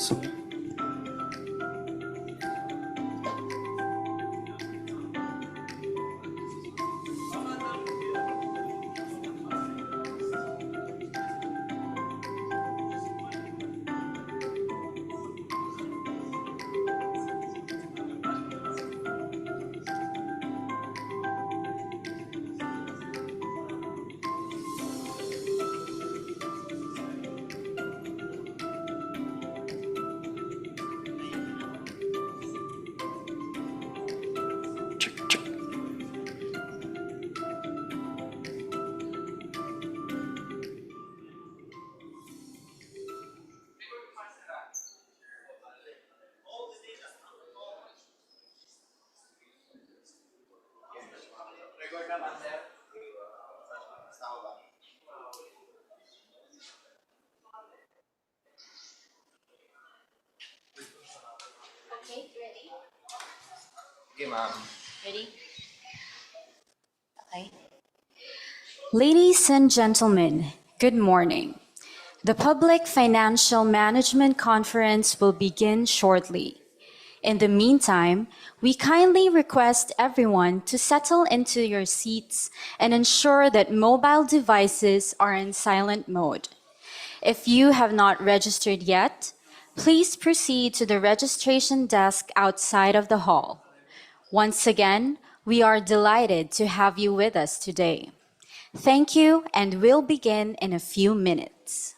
So, check, check. Okay, ready? Okay, ma'am. Ready? Okay. Ladies and gentlemen, good morning. The Public Financial Management Conference will begin shortly. In the meantime, we kindly request everyone to settle into your seats and ensure that mobile devices are in silent mode. If you have not registered yet, please proceed to the registration desk outside of the hall. Once again, we are delighted to have you with us today. Thank you, and we'll begin in a few minutes.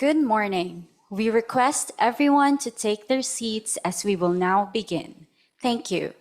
Good morning. We request everyone to take their seats as we will now begin. Thank you.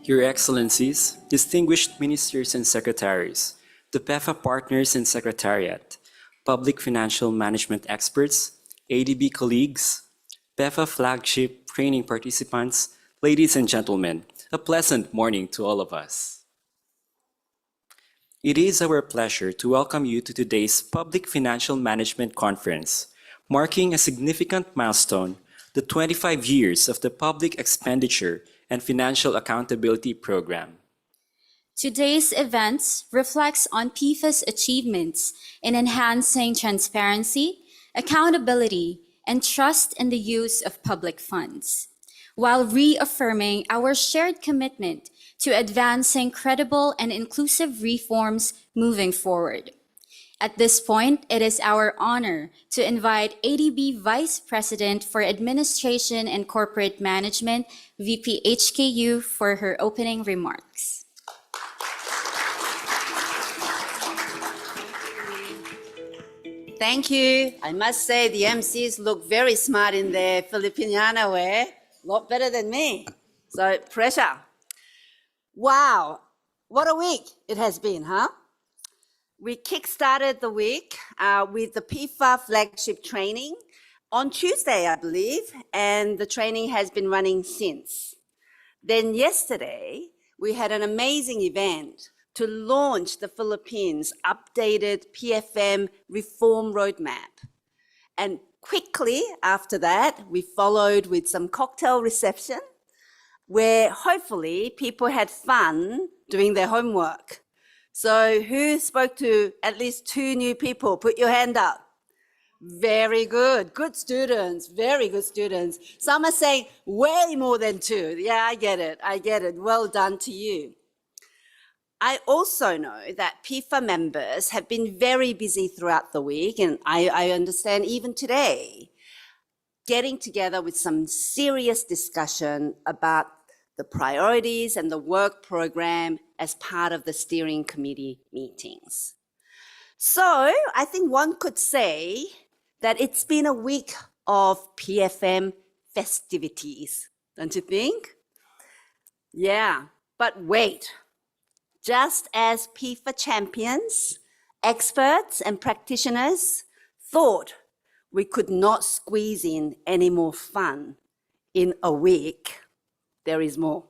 Your Excellencies, distinguished ministers and secretaries, the PEFA partners and secretariat, public financial management experts, ADB colleagues, PEFA flagship training participants, ladies and gentlemen, a pleasant morning to all of us. It is our pleasure to welcome you to today's Public Financial Management Conference, marking a significant milestone, the 25 years of the Public Expenditure and Financial Accountability Program. Today's event reflects on PEFA's achievements in enhancing transparency, accountability, and trust in the use of public funds, while reaffirming our shared commitment to advancing credible and inclusive reforms moving forward. At this point, it is our honor to invite ADB Vice President for Administration and Corporate Management, VP HKU, for her opening remarks. Thank you. I must say the MCs look very smart in their Filipiniana way. A lot better than me. So, pressure. Wow, what a week it has been, huh? We kick-started the week with the PEFA flagship training on Tuesday, I believe, and the training has been running since. Then yesterday, we had an amazing event to launch the Philippines' updated PFM reform roadmap. And quickly after that, we followed with some cocktail reception where hopefully people had fun doing their homework. So who spoke to at least 2 new people? Put your hand up. Very good. Good students. Very good students. Some are saying way more than 2. Yeah, I get it. I get it. Well done to you. I also know that PEFA members have been very busy throughout the week, and I understand even today, getting together with some serious discussion about the priorities and the work program as part of the steering committee meetings. So I think one could say that it's been a week of PFM festivities, don't you think? Yeah, but wait. Just as PEFA champions, experts and practitioners thought we could not squeeze in any more fun in a week, there is more.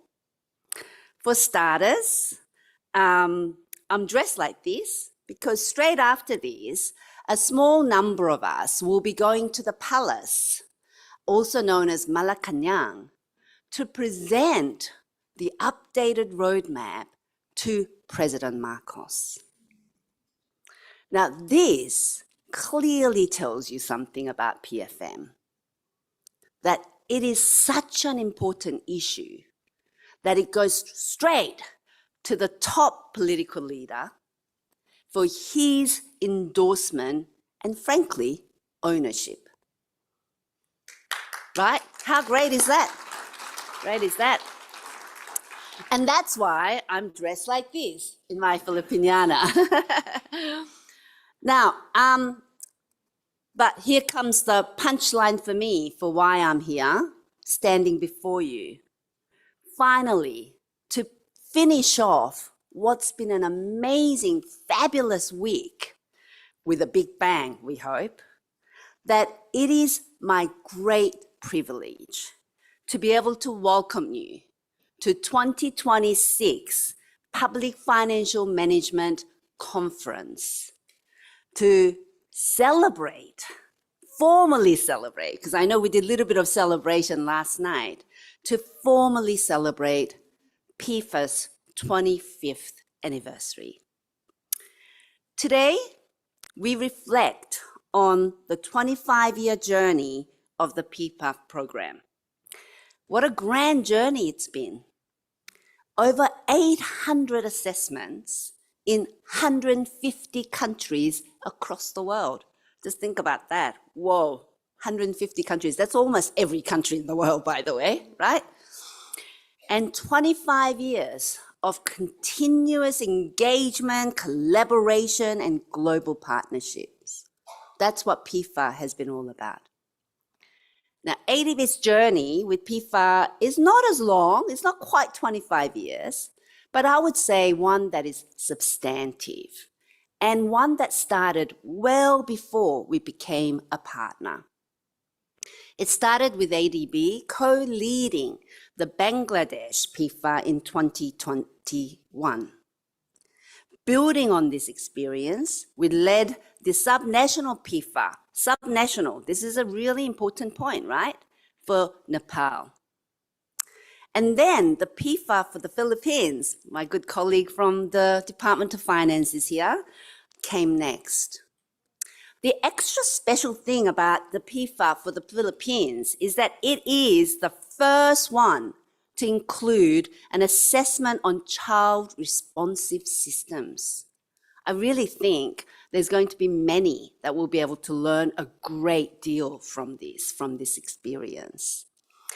For starters, I'm dressed like this because straight after this, a small number of us will be going to the palace, also known as Malacanang, to present the updated roadmap to President Marcos. Now, this clearly tells you something about PFM, that it is such an important issue that it goes straight to the top political leader for his endorsement and, frankly, ownership. Right? How great is that? Great is that? And that's why I'm dressed like this in my Filipiniana. Now, but here comes the punchline for me for why I'm here, standing before you. Finally, to finish off what's been an amazing, fabulous week with a big bang, we hope, that it is my great privilege to be able to welcome you to 2026 Public Financial Management Conference to celebrate, formally celebrate, because I know we did a little bit of celebration last night, to formally celebrate PEFA's 25th anniversary. Today, we reflect on the 25-year journey of the PEFA program. What a grand journey it's been. Over 800 assessments in 150 countries across the world. Just think about that. Whoa, 150 countries. That's almost every country in the world, by the way, right? And 25 years of continuous engagement, collaboration, and global partnerships. That's what PEFA has been all about. Now, ADB's journey with PEFA is not as long, it's not quite 25 years, but I would say one that is substantive and one that started well before we became a partner. It started with ADB co-leading the Bangladesh PEFA in 2021. Building on this experience, we led the subnational PEFA. Subnational, this is a really important point, right? For Nepal. And then the PEFA for the Philippines, my good colleague from the Department of Finance is here, came next. The extra special thing about the PEFA for the Philippines is that it is the first one to include an assessment on child responsive systems. I really think there's going to be many that will be able to learn a great deal from this experience.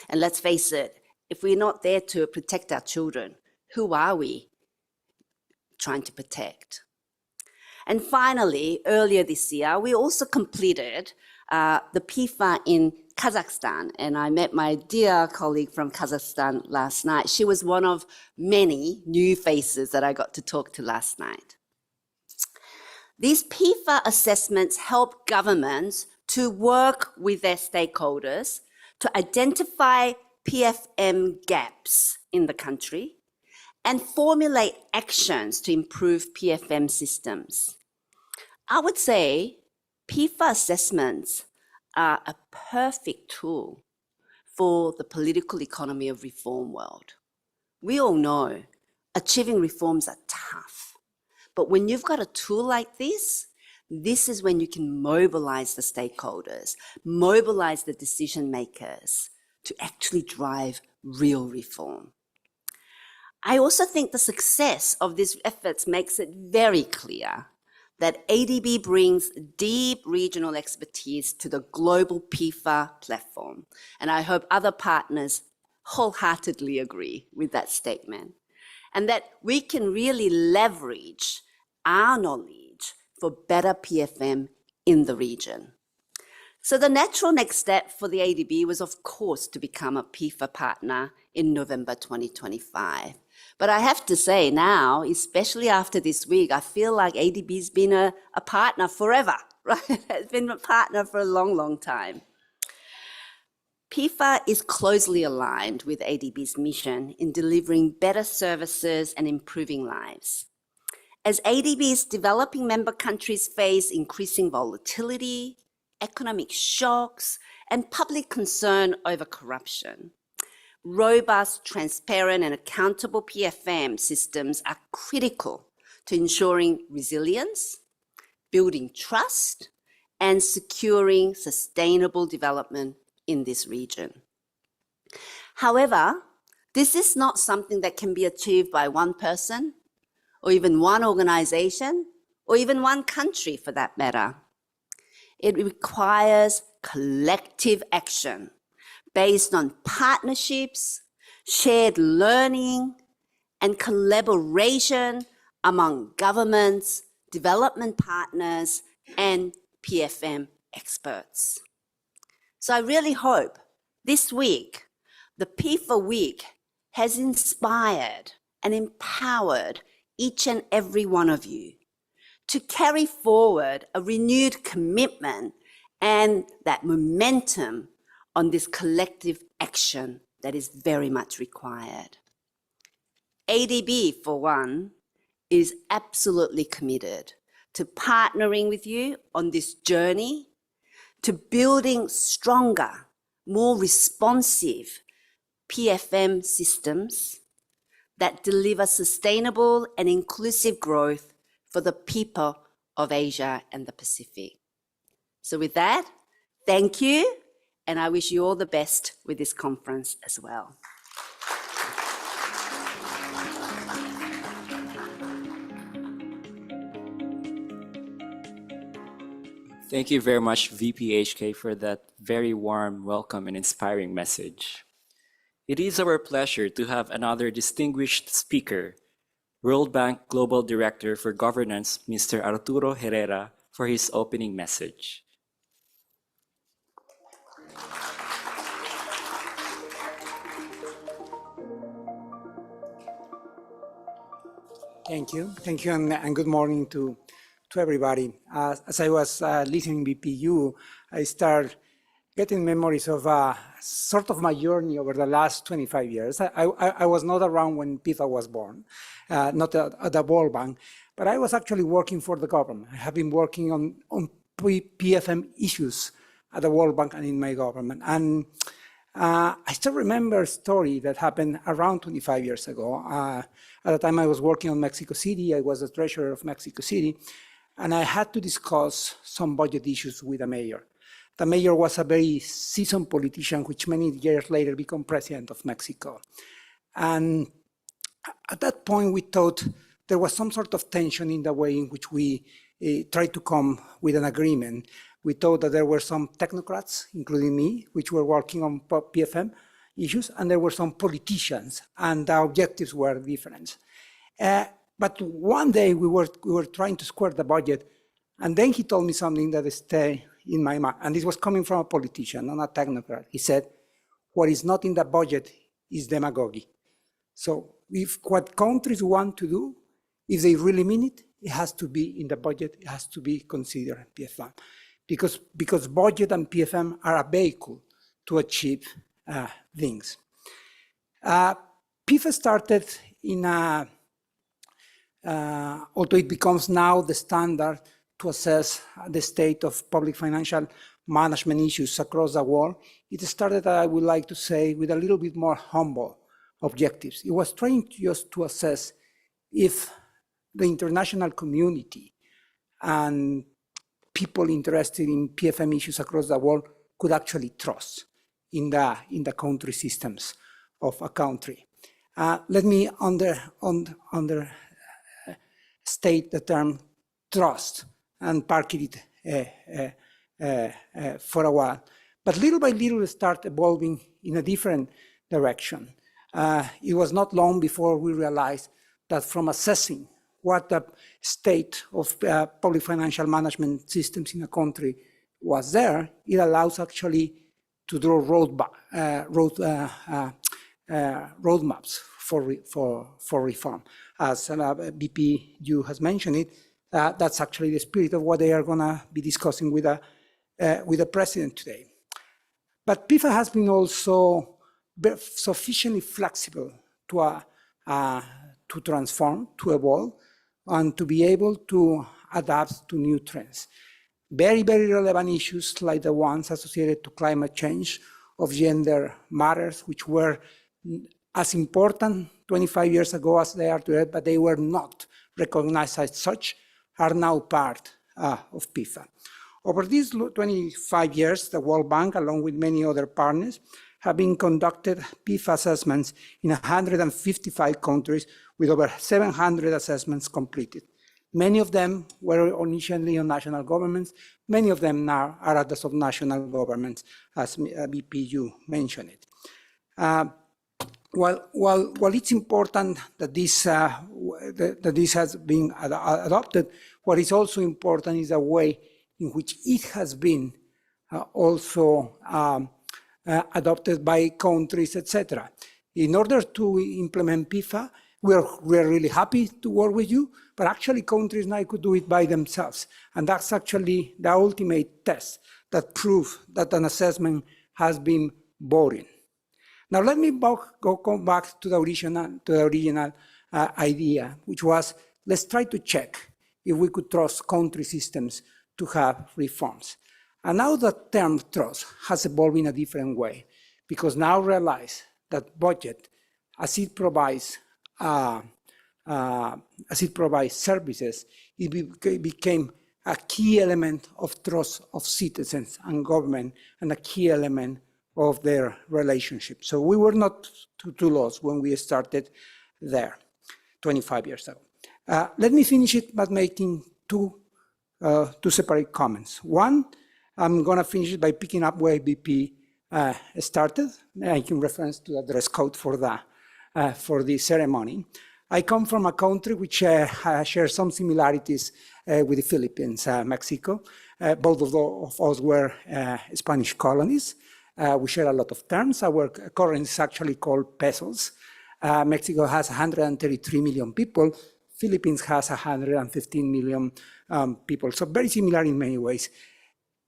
And let's face it, if we're not there to protect our children, who are we trying to protect? And finally, earlier this year, we also completed the PEFA in Kazakhstan, and I met my dear colleague from Kazakhstan last night. She was one of many new faces that I got to talk to last night. These PEFA assessments help governments to work with their stakeholders to identify PFM gaps in the country and formulate actions to improve PFM systems. I would say PEFA assessments are a perfect tool for the political economy of reform world. We all know achieving reforms are tough, but when you've got a tool like this is when you can mobilize the stakeholders, mobilize the decision makers to actually drive real reform. I also think the success of these efforts makes it very clear that ADB brings deep regional expertise to the global PEFA platform. And I hope other partners wholeheartedly agree with that statement. And that we can really leverage our knowledge for better PFM in the region. So the natural next step for the ADB was, of course, to become a PEFA partner in November 2025. But I have to say now, especially after this week, I feel like ADB's been a partner forever, right? It's been a partner for a long, long time. PEFA is closely aligned with ADB's mission in delivering better services and improving lives. As ADB's developing member countries face increasing volatility, economic shocks, and public concern over corruption, robust, transparent, and accountable PFM systems are critical to ensuring resilience, building trust, and securing sustainable development in this region. However, this is not something that can be achieved by one person, or even one organization, or even one country for that matter. It requires collective action based on partnerships, shared learning, and collaboration among governments, development partners, and PFM experts. So I really hope this week, the PEFA week, has inspired and empowered each and every one of you to carry forward a renewed commitment and that momentum on this collective action that is very much required. ADB, for one, is absolutely committed to partnering with you on this journey to building stronger, more responsive PFM systems that deliver sustainable and inclusive growth for the people of Asia and the Pacific. So with that, thank you, and I wish you all the best with this conference as well. Thank you very much, VPHK, for that very warm welcome and inspiring message. It is our pleasure to have another distinguished speaker, World Bank Global Director for Governance, Mr. Arturo Herrera, for his opening message. Thank you, and good morning to everybody. As I was listening BPU, I started getting memories of sort of my journey over the last 25 years. I was not around when PEFA was born, not at the World Bank, but I was actually working for the government. I have been working on PFM issues at the World Bank and in my government. And I still remember a story that happened around 25 years ago. At the time I was working on Mexico City, I was the treasurer of Mexico City, and I had to discuss some budget issues with the mayor. The mayor was a very seasoned politician, which many years later became president of Mexico. And at that point, we thought there was some sort of tension in the way in which we tried to come with an agreement. We thought that there were some technocrats, including me, which were working on PFM issues, and there were some politicians, and the objectives were different. But one day we were trying to square the budget, and then he told me something that stayed in my mind, and this was coming from a politician, not a technocrat. He said, "What is not in the budget is demagogy." So if what countries want to do, if they really mean it, it has to be in the budget, it has to be considered PFM. Because budget and PFM are a vehicle to achieve things. PEFA started in although it becomes now the standard to assess the state of public financial management issues across the world, it started, I would like to say, with a little bit more humble objectives. It was trying just to assess if the international community and people interested in PFM issues across the world could actually trust in the country systems of a country. Let me state the term trust and park it for a while. But little by little, it started evolving in a different direction. It was not long before we realized that from assessing what the state of public financial management systems in a country was there, it allows actually to draw roadmaps for reform. As BPU has mentioned it, that's actually the spirit of what they are going to be discussing with the president today. But PEFA has been also sufficiently flexible to transform, to evolve, and to be able to adapt to new trends. Very, very relevant issues like the ones associated to climate change, of gender matters, which were as important 25 years ago as they are today, but they were not recognized as such, are now part of PEFA. Over these 25 years, the World Bank, along with many other partners, have been conducted PEFA assessments in 155 countries with over 700 assessments completed. Many of them were initially on national governments. Many of them now are at the subnational governments, as BPU mentioned it. While it's important that this has been adopted, what is also important is the way in which it has been also adopted by countries, etc. In order to implement PEFA, we're really happy to work with you, but actually countries now could do it by themselves. And that's actually the ultimate test that proves that an assessment has been boring. Now let me go back to the original idea, which was, let's try to check if we could trust country systems to have reforms. And now the term trust has evolved in a different way, because now realize that budget, as it provides services, it became a key element of trust of citizens and government, and a key element of their relationship. So we were not too lost when we started there 25 years ago. Let me finish it by making two separate comments. One, I'm going to finish it by picking up where BP started, making reference to the dress code for the ceremony. I come from a country which shares some similarities with the Philippines, Mexico. Both of us were Spanish colonies. We share a lot of terms. Our currency is actually called pesos. Mexico has 133 million people. Philippines has 115 million people, so very similar in many ways.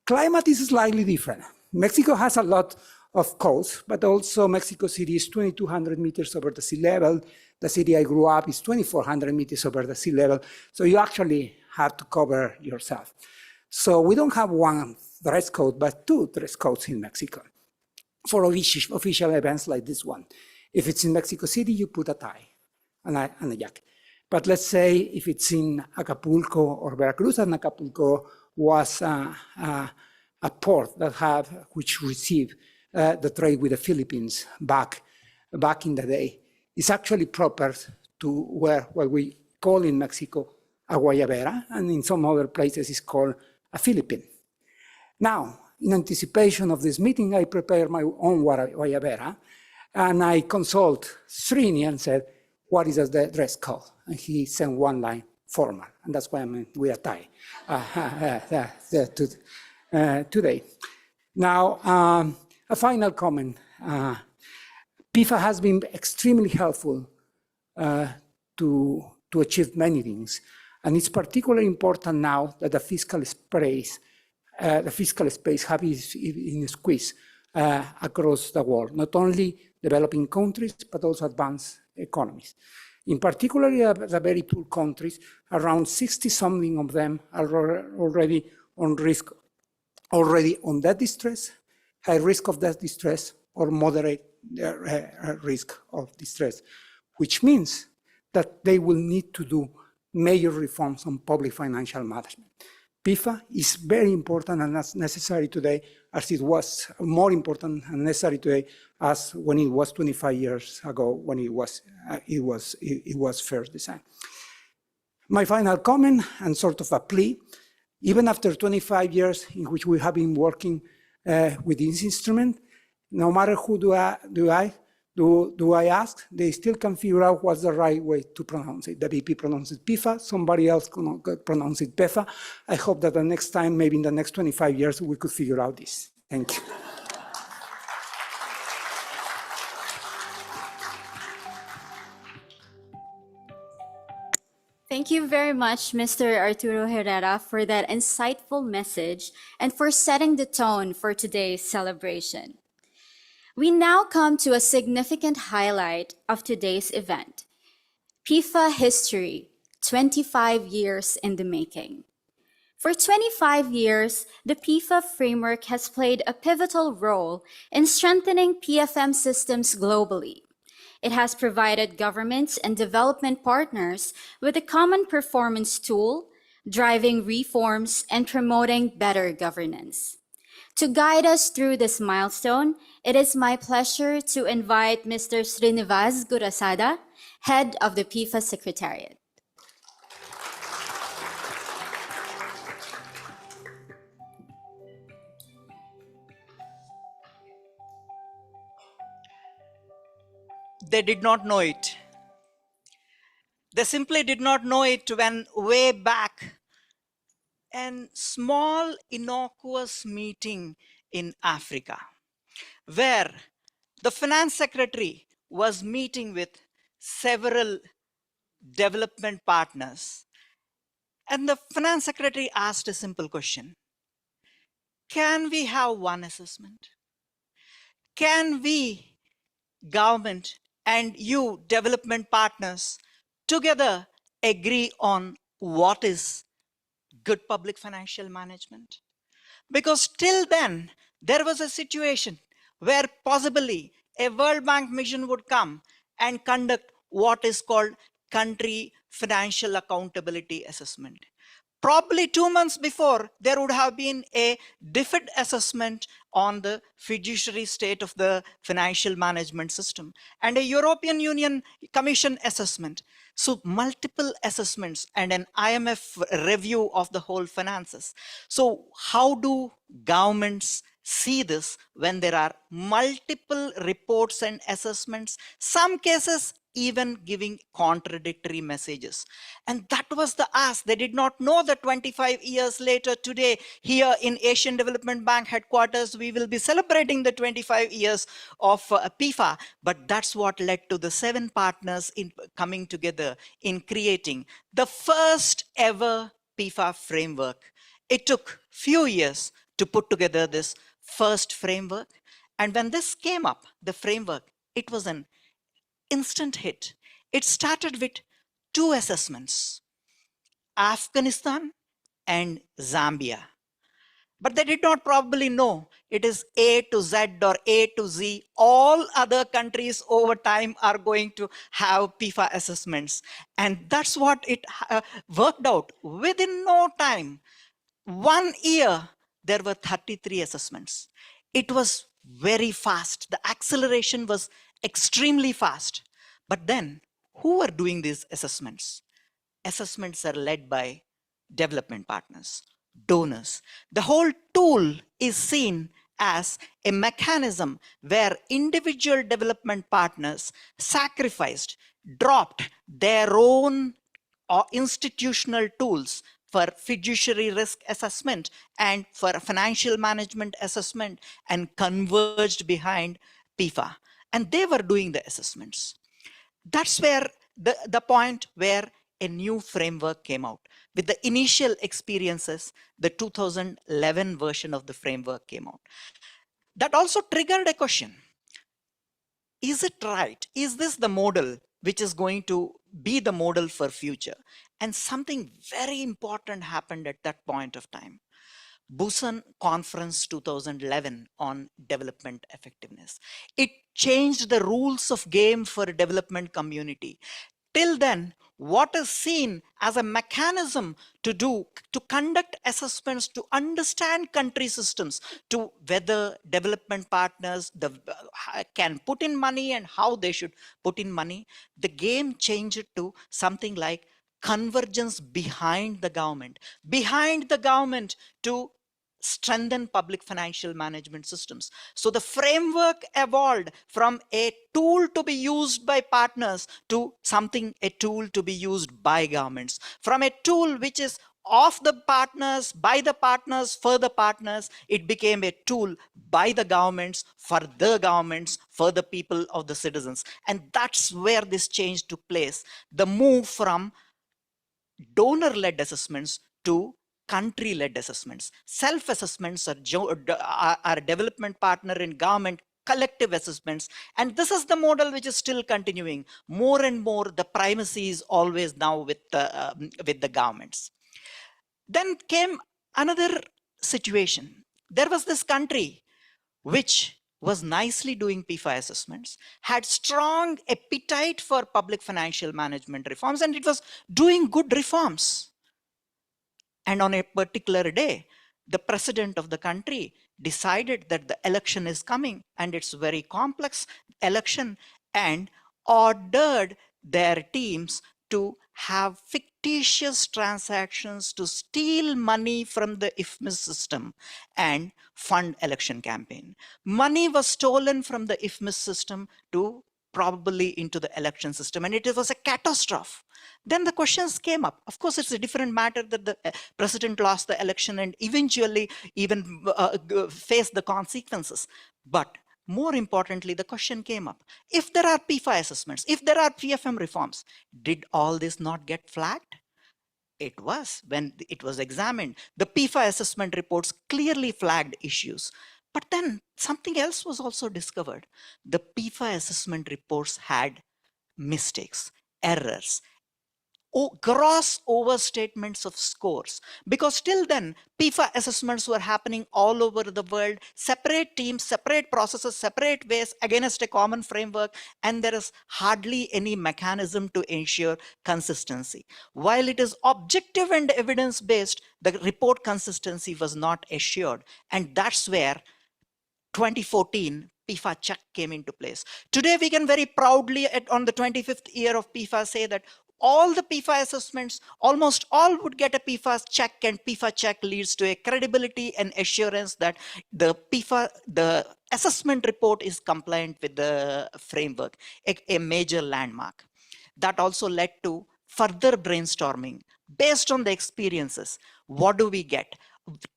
Climate is slightly different. Mexico has a lot of coast, but also Mexico City is 2,200 meters over the sea level. The city I grew up is 2,400 meters over the sea level. So you actually have to cover yourself. So we don't have one dress code, but two dress codes in Mexico for official events like this one. If it's in Mexico City, you put a tie and a jacket. But let's say if it's in Acapulco or Veracruz, and Acapulco was a port that which received the trade with the Philippines back in the day, it's actually proper to wear what we call in Mexico a guayabera, and in some other places it's called a Philippine. Now, in anticipation of this meeting, I prepared my own guayabera, and I consult Srini and said, what is the dress code? And he sent one line, formal, and that's why I'm with a tie today. Now, a final comment. PEFA has been extremely helpful to achieve many things, and it's particularly important now that the fiscal space has been in squeeze across the world, not only developing countries, but also advanced economies. In particular, the very poor countries, around 60-something of them are already on debt distress, high risk of debt distress, or moderate risk of distress, which means that they will need to do major reforms on public financial management. PEFA is very important and as necessary today as it was more important and necessary today as when it was 25 years ago when it was first designed. My final comment and sort of a plea, even after 25 years in which we have been working with this instrument, no matter who do I ask, they still can figure out what's the right way to pronounce it. The VP pronounces PEFA, somebody else pronounces it PEFA. I hope that the next time, maybe in the next 25 years, we could figure out this. Thank you. Thank you very much, Mr. Arturo Herrera, for that insightful message and for setting the tone for today's celebration. We now come to a significant highlight of today's event, PEFA history, 25 years in the making. For 25 years, the PEFA framework has played a pivotal role in strengthening PFM systems globally. It has provided governments and development partners with a common performance tool, driving reforms and promoting better governance. To guide us through this milestone, it is my pleasure to invite Mr. Srinivas Gurasada, head of the PEFA Secretariat. They did not know it. They simply did not know it when way back a small innocuous meeting in Africa, where the finance secretary was meeting with several development partners. And the finance secretary asked a simple question. Can we have one assessment? Can we, government and you, development partners, together agree on what is good public financial management? Because till then, there was a situation where possibly a World Bank mission would come and conduct what is called country financial accountability assessment. Probably 2 months before, there would have been a DFID assessment on the fiduciary state of the financial management system and a European Union Commission assessment. So multiple assessments and an IMF review of the whole finances. So how do governments see this when there are multiple reports and assessments, some cases even giving contradictory messages. And that was the ask. They did not know that 25 years later, today, here in Asian Development Bank headquarters, we will be celebrating the 25 years of PEFA. But that's what led to the 7 partners in coming together in creating the first ever PEFA framework. It took few years to put together this first framework. And when this came up, the framework, it was an instant hit. It started with 2 assessments, Afghanistan and Zambia. But they did not probably know it is A to Z or A to Z. All other countries over time are going to have PEFA assessments. And that's what it worked out. Within no time, 1 year, there were 33 assessments. It was very fast. The acceleration was extremely fast. But then, who are doing these assessments? Assessments are led by development partners, donors. The whole tool is seen as a mechanism where individual development partners sacrificed, dropped their own institutional tools for fiduciary risk assessment and for financial management assessment and converged behind PEFA. And they were doing the assessments. That's where the point where a new framework came out. With the initial experiences, the 2011 version of the framework came out. That also triggered a question. Is it right? Is this the model which is going to be the model for future? And something very important happened at that point of time. Busan Conference 2011 on development effectiveness. It changed the rules of game for development community. Till then, what is seen as a mechanism to conduct assessments, to understand country systems, to whether development partners can put in money and how they should put in money, the game changed to something like convergence behind the government to strengthen public financial management systems. So the framework evolved from a tool to be used by partners to something, a tool to be used by governments. From a tool which is of the partners, by the partners, for the partners, it became a tool by the governments, for the people of the citizens. And that's where this change took place. The move from donor-led assessments to country-led assessments. Self-assessments are development partner in government collective assessments. And this is the model which is still continuing. More and more, the primacy is always now with the governments. Then came another situation. There was this country which was nicely doing PEFA assessments, had strong appetite for public financial management reforms, and it was doing good reforms. And on a particular day, the president of the country decided that the election is coming, and it's a very complex election, and ordered their teams to have fictitious transactions to steal money from the IFMIS system and fund election campaign. Money was stolen from the IFMIS system to probably into the election system, and it was a catastrophe. Then the questions came up. Of course, it's a different matter that the president lost the election and eventually even faced the consequences. But more importantly, the question came up. If there are PEFA assessments, if there are PFM reforms, did all this not get flagged? It was. When it was examined, the PEFA assessment reports clearly flagged issues. But then something else was also discovered. The PEFA assessment reports had mistakes, errors, gross overstatements of scores, because till then PEFA assessments were happening all over the world, separate teams, separate processes, separate ways against a common framework, and there is hardly any mechanism to ensure consistency. While it is objective and evidence based, the report consistency was not assured, and that's where 2014 PEFA check came into place. Today, we can very proudly, on the 25th year of PEFA, say that all the PEFA assessments, almost all would get a PEFA check, and PEFA check leads to a credibility and assurance that the assessment report is compliant with the framework, a major landmark. That also led to further brainstorming based on the experiences. What do we get?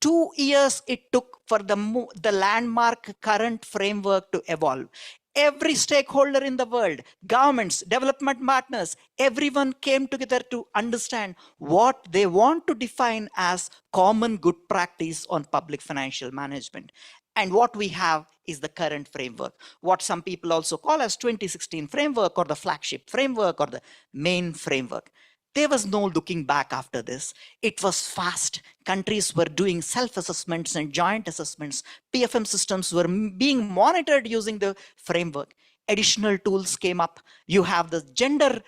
2 years it took for the landmark current framework to evolve. Every stakeholder in the world, governments, development partners, everyone came together to understand what they want to define as common good practice on public financial management. And what we have is the current framework, what some people also call as 2016 framework, or the flagship framework, or the main framework. There was no looking back after this. It was fast. Countries were doing self-assessments and joint assessments. PFM systems were being monitored using the framework. Additional tools came up. You have the gender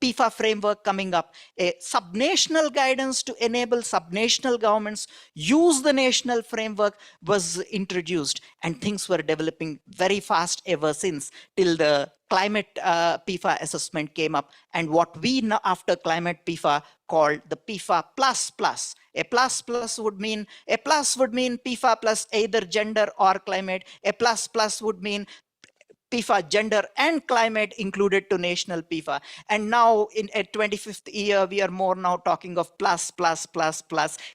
PEFA framework coming up, a subnational guidance to enable subnational governments use the national framework was introduced, and things were developing very fast ever since, till the climate PEFA assessment came up, and what we now after climate PEFA called the PEFA plus plus. A plus would mean PEFA plus either gender or climate. A plus would mean PEFA, gender and climate included to national PEFA. And now in a 25th year, we are more now talking of plus,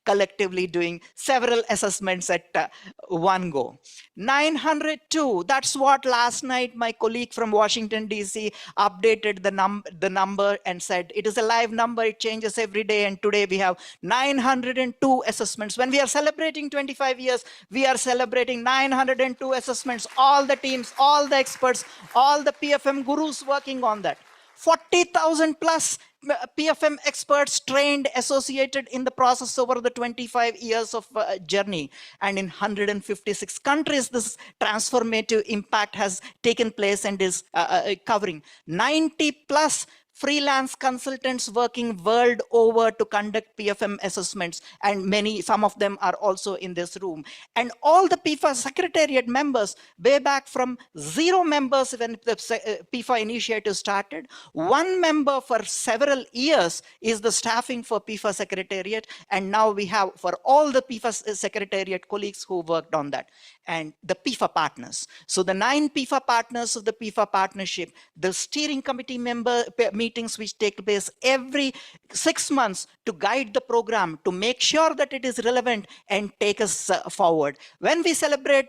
collectively doing several assessments at one go. 902, that's what last night my colleague from Washington, DC updated the number and said, it is a live number, it changes every day. And today we have 902 assessments. When we are celebrating 25 years, we are celebrating 902 assessments, all the teams, all the experts, all the PFM gurus working on that. 40,000 plus PFM experts trained, associated in the process over the 25 years of journey. And in 156 countries, this transformative impact has taken place and is covering 90 plus freelance consultants working world over to conduct PFM assessments, and some of them are also in this room. And all the PEFA secretariat members, way back from 0 members when the PEFA initiative started, 1 member for several years is the staffing for PEFA secretariat, and now we have for all the PEFA secretariat colleagues who worked on that. And the PEFA partners. So the 9 PEFA partners of the PEFA partnership, the steering committee meetings which take place every 6 months to guide the program, to make sure that it is relevant and take us forward. When we celebrate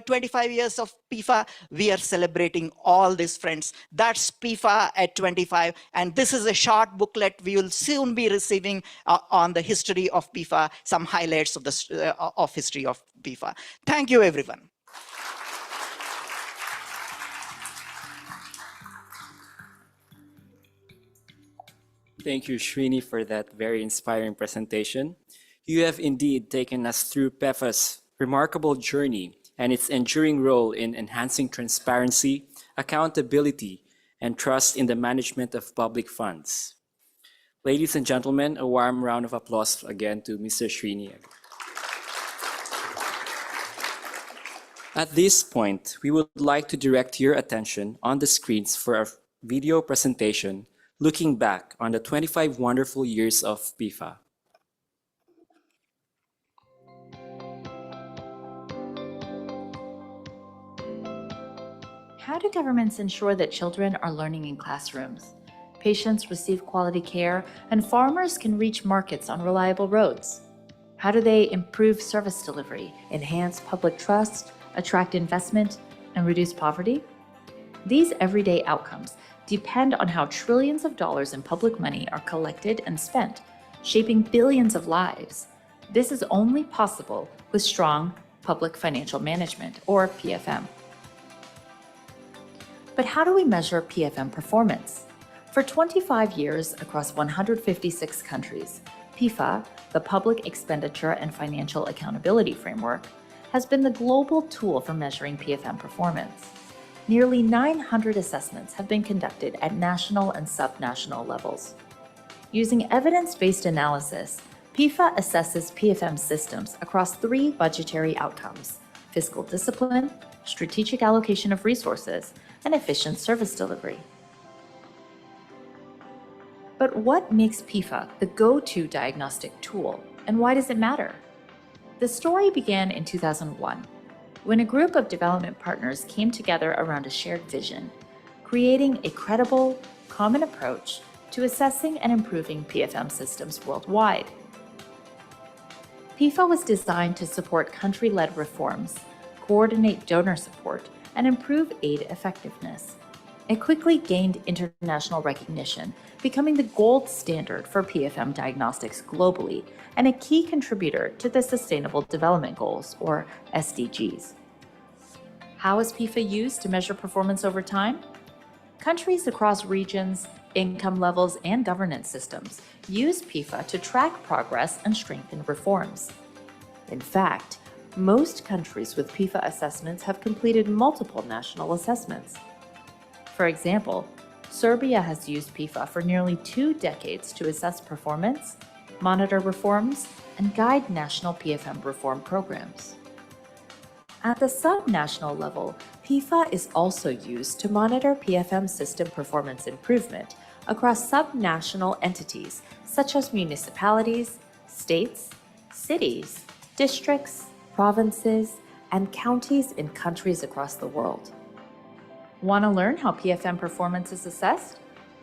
25 years of PEFA, we are celebrating all these friends. That's PEFA at 25. And this is a short booklet we will soon be receiving on the history of PEFA, some highlights of the history of PEFA. Thank you, everyone. Thank you, Srini, for that very inspiring presentation. You have indeed taken us through PEFA's remarkable journey and its enduring role in enhancing transparency, accountability, and trust in the management of public funds. Ladies and gentlemen, a warm round of applause again to Mr. Srini. At this point, we would like to direct your attention on the screens for a video presentation looking back on the 25 wonderful years of PEFA. How do governments ensure that children are learning in classrooms, patients receive quality care, and farmers can reach markets on reliable roads? How do they improve service delivery, enhance public trust, attract investment, and reduce poverty? These everyday outcomes depend on how trillions of dollars in public money are collected and spent, shaping billions of lives. This is only possible with strong public financial management, or PFM. But how do we measure PFM performance? For 25 years across 156 countries, PEFA, the Public Expenditure and Financial Accountability Framework, has been the global tool for measuring PFM performance. Nearly 900 assessments have been conducted at national and subnational levels. Using evidence-based analysis, PEFA assesses PFM systems across 3 budgetary outcomes: fiscal discipline, strategic allocation of resources, and efficient service delivery. But what makes PEFA the go-to diagnostic tool, and why does it matter? The story began in 2001, when a group of development partners came together around a shared vision, creating a credible, common approach to assessing and improving PFM systems worldwide. PEFA was designed to support country-led reforms, coordinate donor support, and improve aid effectiveness. It quickly gained international recognition, becoming the gold standard for PFM diagnostics globally and a key contributor to the Sustainable Development Goals, or SDGs. How is PEFA used to measure performance over time? Countries across regions, income levels, and governance systems use PEFA to track progress and strengthen reforms. In fact, most countries with PEFA assessments have completed multiple national assessments. For example, Serbia has used PEFA for nearly 2 decades to assess performance, monitor reforms, and guide national PFM reform programs. At the subnational level, PEFA is also used to monitor PFM system performance improvement across subnational entities such as municipalities, states, cities, districts, provinces, and counties in countries across the world. Want to learn how PFM performance is assessed?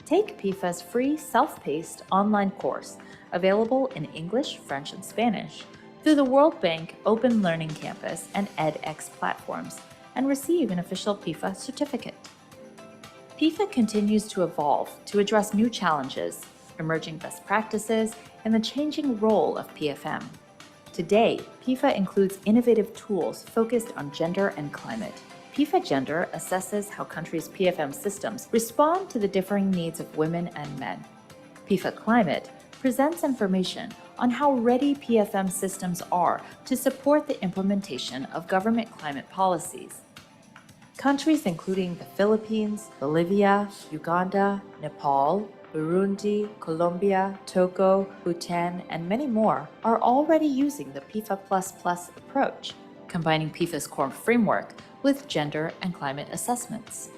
Take PEFA's free self-paced online course, available in English, French, and Spanish, through the World Bank Open Learning Campus and edX platforms, and receive an official PEFA certificate. PEFA continues to evolve to address new challenges, emerging best practices, and the changing role of PFM. Today, PEFA includes innovative tools focused on gender and climate. PEFA Gender assesses how countries' PFM systems respond to the differing needs of women and men. PEFA Climate presents information on how ready PFM systems are to support the implementation of government climate policies. Countries including the Philippines, Bolivia, Uganda, Nepal, Burundi, Colombia, Togo, Bhutan, and many more are already using the PEFA++ approach, combining PEFA's core framework with gender and climate assessments.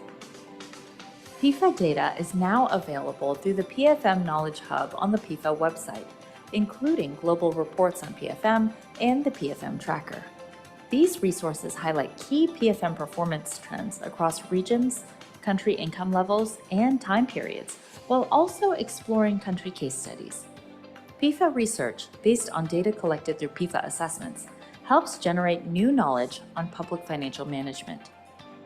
PEFA data is now available through the PFM Knowledge Hub on the PEFA website, including global reports on PFM and the PFM Tracker. These resources highlight key PFM performance trends across regions, country income levels, and time periods, while also exploring country case studies. PEFA research, based on data collected through PEFA assessments, helps generate new knowledge on public financial management.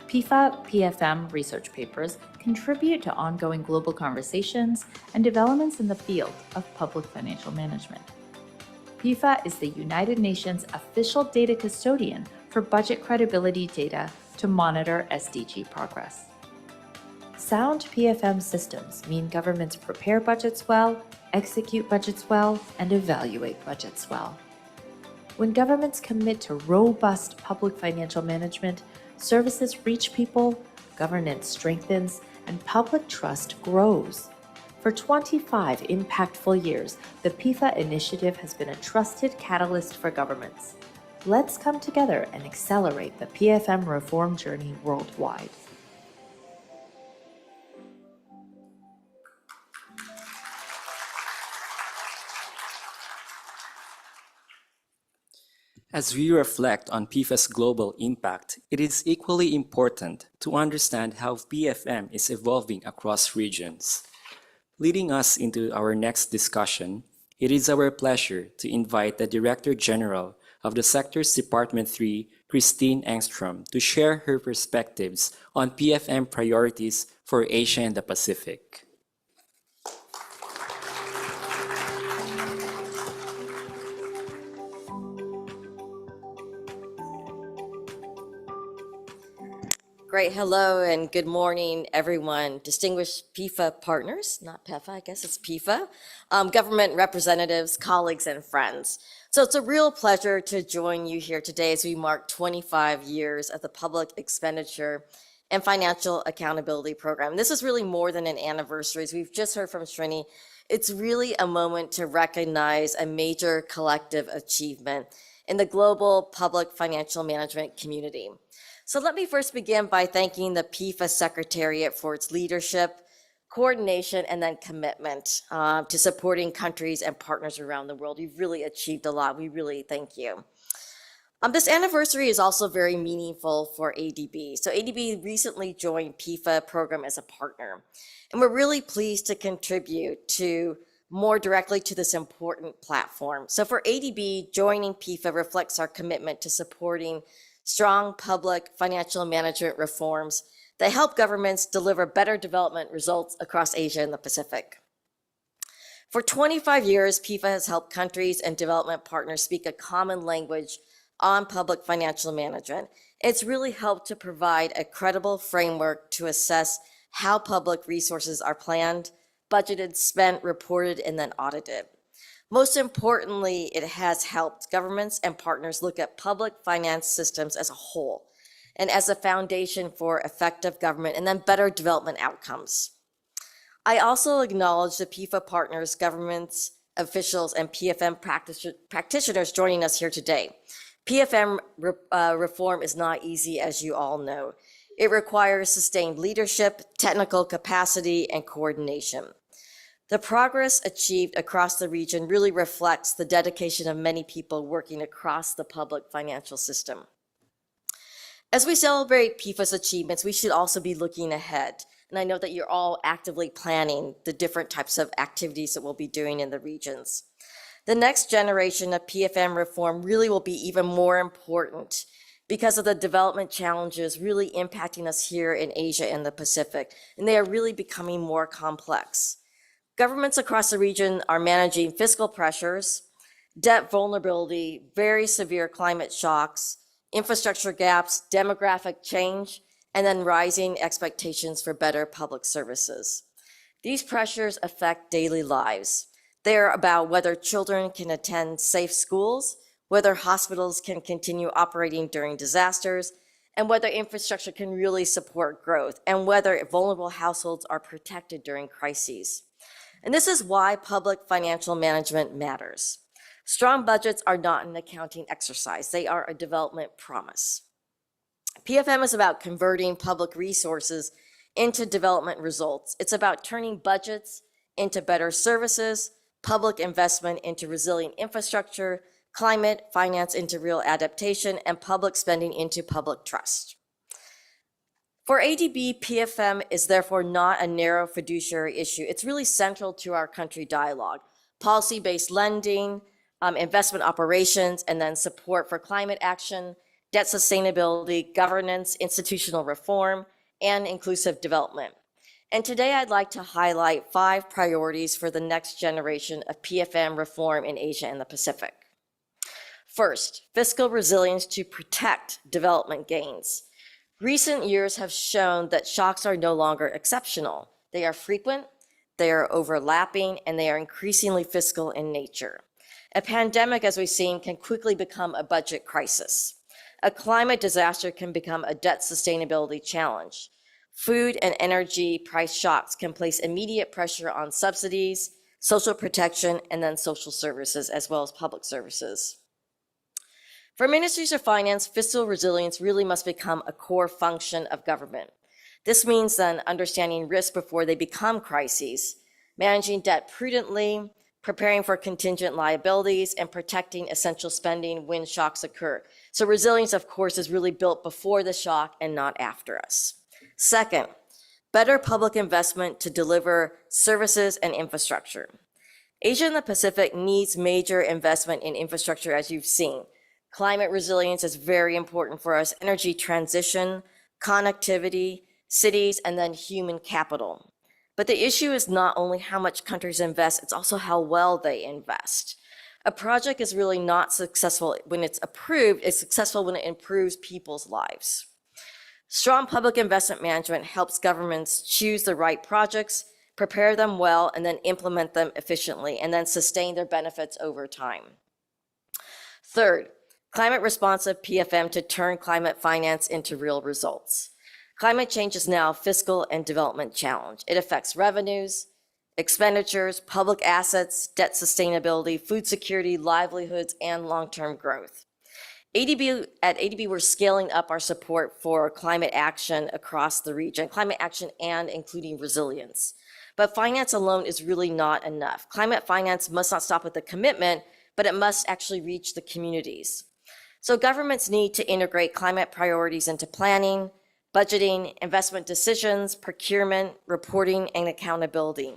PEFA PFM research papers contribute to ongoing global conversations and developments in the field of public financial management. PEFA is the United Nations official data custodian for budget credibility data to monitor SDG progress. Sound PFM systems mean governments prepare budgets well, execute budgets well, and evaluate budgets well. When governments commit to robust public financial management, services reach people, governance strengthens, and public trust grows. For 25 impactful years, the PEFA initiative has been a trusted catalyst for governments. Let's come together and accelerate the PFM reform journey worldwide. As we reflect on PEFA's global impact, it is equally important to understand how PFM is evolving across regions. Leading us into our next discussion, it is our pleasure to invite the Director General of the Sector's Department 3, Christine Engstrom, to share her perspectives on PFM priorities for Asia and the Pacific. Great. Hello and good morning, everyone. Distinguished PEFA partners, not PEFA, I guess it's PEFA, government representatives, colleagues, and friends. So it's a real pleasure to join you here today as we mark 25 years of the Public Expenditure and Financial Accountability Program. This is really more than an anniversary. As we've just heard from Srini, it's really a moment to recognize a major collective achievement in the global public financial management community. So let me first begin by thanking the PEFA Secretariat for its leadership, coordination, and then commitment to supporting countries and partners around the world. You've really achieved a lot. We really thank you. This anniversary is also very meaningful for ADB. So ADB recently joined PEFA program as a partner, and we're really pleased to contribute to more directly to this important platform. So for ADB, joining PEFA reflects our commitment to supporting strong public financial management reforms that help governments deliver better development results across Asia and the Pacific. For 25 years, PEFA has helped countries and development partners speak a common language on public financial management. It's really helped to provide a credible framework to assess how public resources are planned, budgeted, spent, reported, and then audited. Most importantly, it has helped governments and partners look at public finance systems as a whole and as a foundation for effective government and then better development outcomes. I also acknowledge the PEFA partners, governments, officials, and PFM practitioners joining us here today. PFM reform is not easy, as you all know. It requires sustained leadership, technical capacity, and coordination. The progress achieved across the region really reflects the dedication of many people working across the public financial system. As we celebrate PEFA's achievements, we should also be looking ahead. And I know that you're all actively planning the different types of activities that we'll be doing in the regions. The next generation of PFM reform really will be even more important because of the development challenges really impacting us here in Asia and the Pacific, and they are really becoming more complex. Governments across the region are managing fiscal pressures, debt vulnerability, very severe climate shocks, infrastructure gaps, demographic change, and then rising expectations for better public services. These pressures affect daily lives. They're about whether children can attend safe schools, whether hospitals can continue operating during disasters, and whether infrastructure can really support growth, and whether vulnerable households are protected during crises. And this is why public financial management matters. Strong budgets are not an accounting exercise. They are a development promise. PFM is about converting public resources into development results. It's about turning budgets into better services, public investment into resilient infrastructure, climate finance into real adaptation, and public spending into public trust. For ADB, PFM is therefore not a narrow fiduciary issue. It's really central to our country dialogue. Policy-based lending, investment operations, and then support for climate action, debt sustainability, governance, institutional reform, and inclusive development. And today I'd like to highlight 5 priorities for the next generation of PFM reform in Asia and the Pacific. First, fiscal resilience to protect development gains. Recent years have shown that shocks are no longer exceptional. They are frequent, they are overlapping, and they are increasingly fiscal in nature. A pandemic, as we've seen, can quickly become a budget crisis. A climate disaster can become a debt sustainability challenge. Food and energy price shocks can place immediate pressure on subsidies, social protection, and then social services, as well as public services. For ministries of finance, fiscal resilience really must become a core function of government. This means then understanding risk before they become crises, managing debt prudently, preparing for contingent liabilities, and protecting essential spending when shocks occur. So resilience, of course, is really built before the shock and not after us. Second, better public investment to deliver services and infrastructure. Asia and the Pacific needs major investment in infrastructure, as you've seen. Climate resilience is very important for us, energy transition, connectivity, cities, and then human capital. But the issue is not only how much countries invest, it's also how well they invest. A project is really not successful when it's approved, it's successful when it improves people's lives. Strong public investment management helps governments choose the right projects, prepare them well, and then implement them efficiently, and then sustain their benefits over time. Third, climate responsive PFM to turn climate finance into real results. Climate change is now a fiscal and development challenge. It affects revenues, expenditures, public assets, debt sustainability, food security, livelihoods, and long-term growth. At ADB, we're scaling up our support for climate action across the region, climate action and including resilience. But finance alone is really not enough. Climate finance must not stop at the commitment, but it must actually reach the communities. So governments need to integrate climate priorities into planning, budgeting, investment decisions, procurement, reporting, and accountability.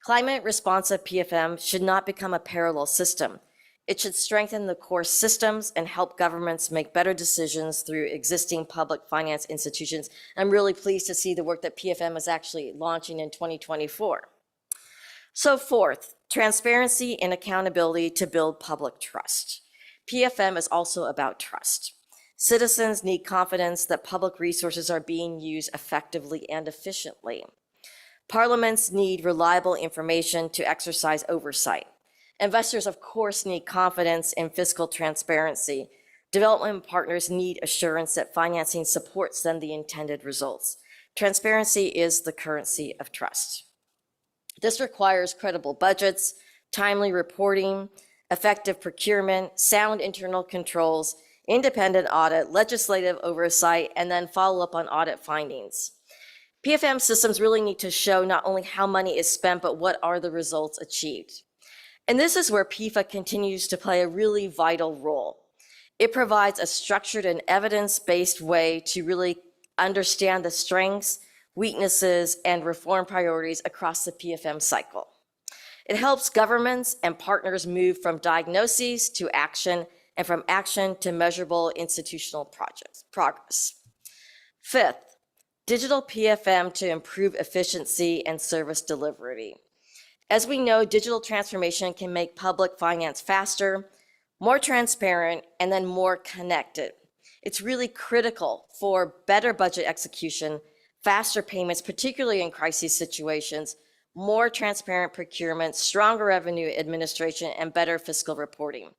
Climate responsive PFM should not become a parallel system. It should strengthen the core systems and help governments make better decisions through existing public finance institutions. I'm really pleased to see the work that PFM is actually launching in 2024. So fourth, transparency and accountability to build public trust. PFM is also about trust. Citizens need confidence that public resources are being used effectively and efficiently. Parliaments need reliable information to exercise oversight. Investors, of course, need confidence in fiscal transparency. Development partners need assurance that financing supports then the intended results. Transparency is the currency of trust. This requires credible budgets, timely reporting, effective procurement, sound internal controls, independent audit, legislative oversight, and then follow up on audit findings. PFM systems really need to show not only how money is spent, but what are the results achieved. And this is where PEFA continues to play a really vital role. It provides a structured and evidence-based way to really understand the strengths, weaknesses, and reform priorities across the PFM cycle. It helps governments and partners move from diagnoses to action and from action to measurable institutional progress. Fifth, digital PFM to improve efficiency and service delivery. As we know, digital transformation can make public finance faster, more transparent, and then more connected. It's really critical for better budget execution, faster payments, particularly in crisis situations, more transparent procurement, stronger revenue administration, and better fiscal reporting.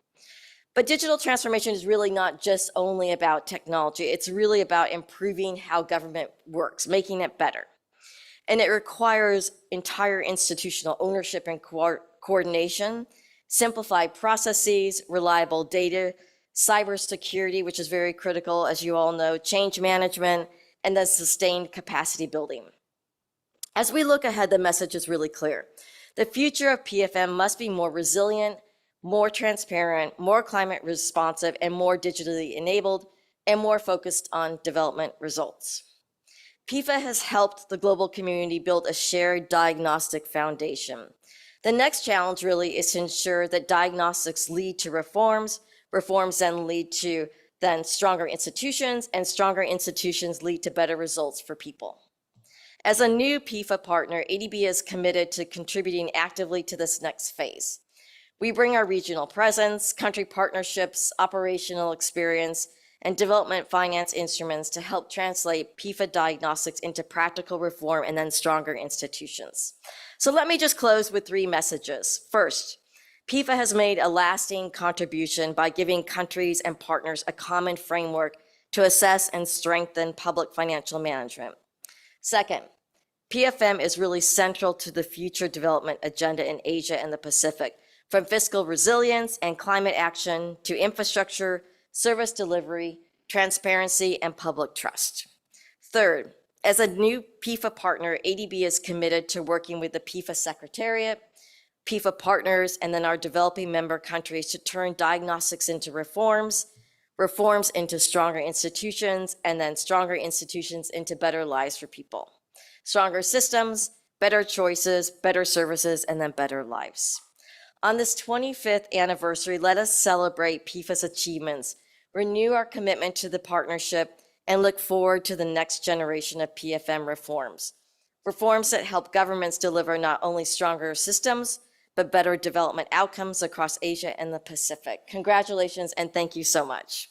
But digital transformation is really not just only about technology. It's really about improving how government works, making it better. And it requires entire institutional ownership and coordination, simplified processes, reliable data, cybersecurity, which is very critical, as you all know, change management, and then sustained capacity building. As we look ahead, the message is really clear. The future of PFM must be more resilient, more transparent, more climate responsive, and more digitally enabled, and more focused on development results. PEFA has helped the global community build a shared diagnostic foundation. The next challenge really is to ensure that diagnostics lead to reforms, reforms then lead to stronger institutions, and stronger institutions lead to better results for people. As a new PEFA partner, ADB is committed to contributing actively to this next phase. We bring our regional presence, country partnerships, operational experience, and development finance instruments to help translate PEFA diagnostics into practical reform and then stronger institutions. So let me just close with 3 messages. First, PEFA has made a lasting contribution by giving countries and partners a common framework to assess and strengthen public financial management. Second, PFM is really central to the future development agenda in Asia and the Pacific, from fiscal resilience and climate action to infrastructure, service delivery, transparency, and public trust. Third, as a new PEFA partner, ADB is committed to working with the PEFA Secretariat, PEFA partners, and then our developing member countries to turn diagnostics into reforms, reforms into stronger institutions, and then stronger institutions into better lives for people. Stronger systems, better choices, better services, and then better lives. On this 25th anniversary, let us celebrate PEFA's achievements, renew our commitment to the partnership, and look forward to the next generation of PFM reforms. Reforms that help governments deliver not only stronger systems, but better development outcomes across Asia and the Pacific. Congratulations, and thank you so much.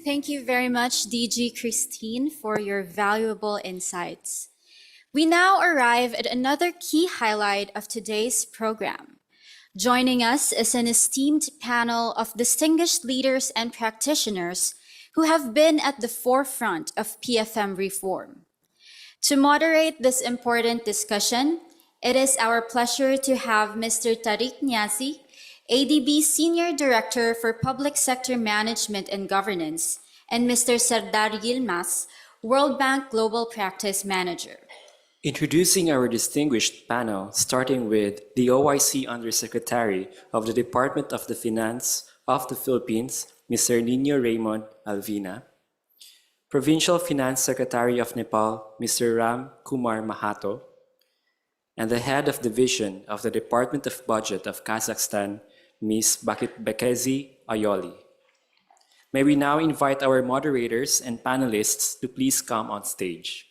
Thank you very much, DG Christine, for your valuable insights. We now arrive at another key highlight of today's program. Joining us is an esteemed panel of distinguished leaders and practitioners who have been at the forefront of PFM reform. To moderate this important discussion, it is our pleasure to have Mr. Tariq Niazi, ADB Senior Director for Public Sector Management and Governance, and Mr. Sardar Yilmaz, World Bank Global Practice Manager. Introducing our distinguished panel, starting with the OIC Undersecretary of the Department of the Finance of the Philippines, Mr. Nino Raymond Alvina, Provincial Finance Secretary of Nepal, Mr. Ram Kumar Mahato, and the Head of Division of the Department of Budget of Kazakhstan, Ms. Bekezi Ayoli. May we now invite our moderators and panelists to please come on stage.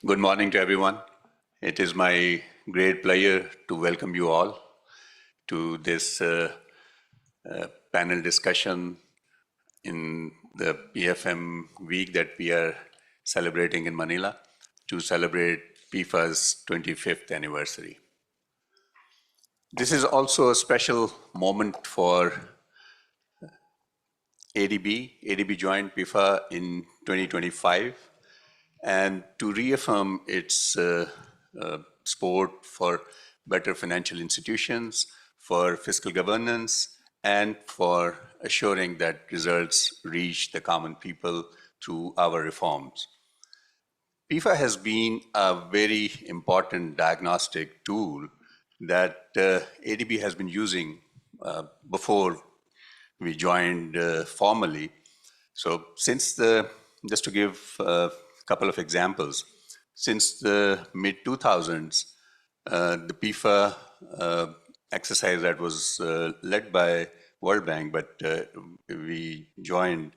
Good morning to everyone. It is my great pleasure to welcome you all to this panel discussion in the PFM week that we are celebrating in Manila to celebrate PEFA's 25th anniversary. This is also a special moment for ADB. ADB joined PEFA in 2025. And to reaffirm its support for better financial institutions, for fiscal governance, and for assuring that results reach the common people through our reforms. PEFA has been a very important diagnostic tool that ADB has been using before we joined formally. So just to give couple of examples. Since the mid-2000s, the PEFA exercise that was led by World Bank, but we joined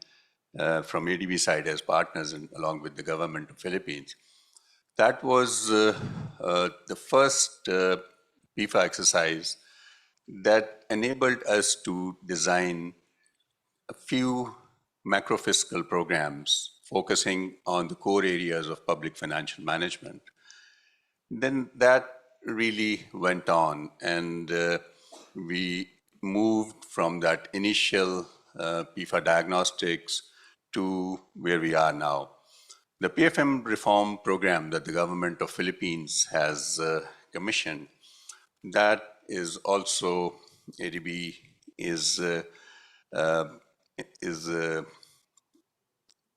from ADB side as partners and along with the government of Philippines. That was the first PEFA exercise that enabled us to design a few macro-fiscal programs focusing on the core areas of public financial management. Then that really went on, and we moved from that initial PEFA diagnostics to where we are now. The PFM reform program that the government of Philippines has commissioned, that is also ADB is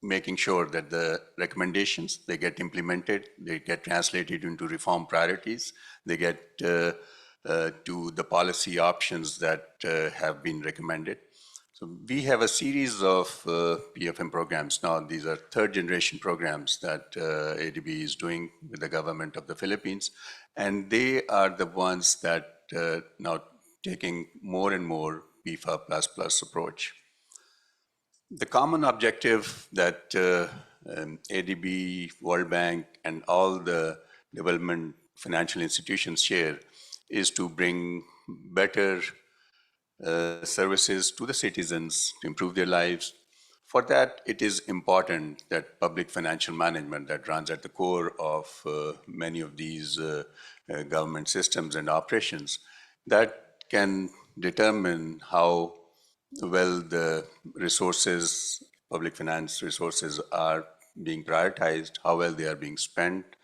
making sure that the recommendations, they get implemented, they get translated into reform priorities, they get to the policy options that have been recommended. So we have a series of PFM programs now. These are third generation programs that ADB is doing with the government of the Philippines. And they are the ones that now taking more and more PEFA++ approach. The common objective that ADB, World Bank, and all the development financial institutions share is to bring better services to the citizens to improve their lives. For that, it is important that public financial management that runs at the core of many of these government systems and operations that can determine how well the resources, public finance resources are being prioritized, how well they are being spent,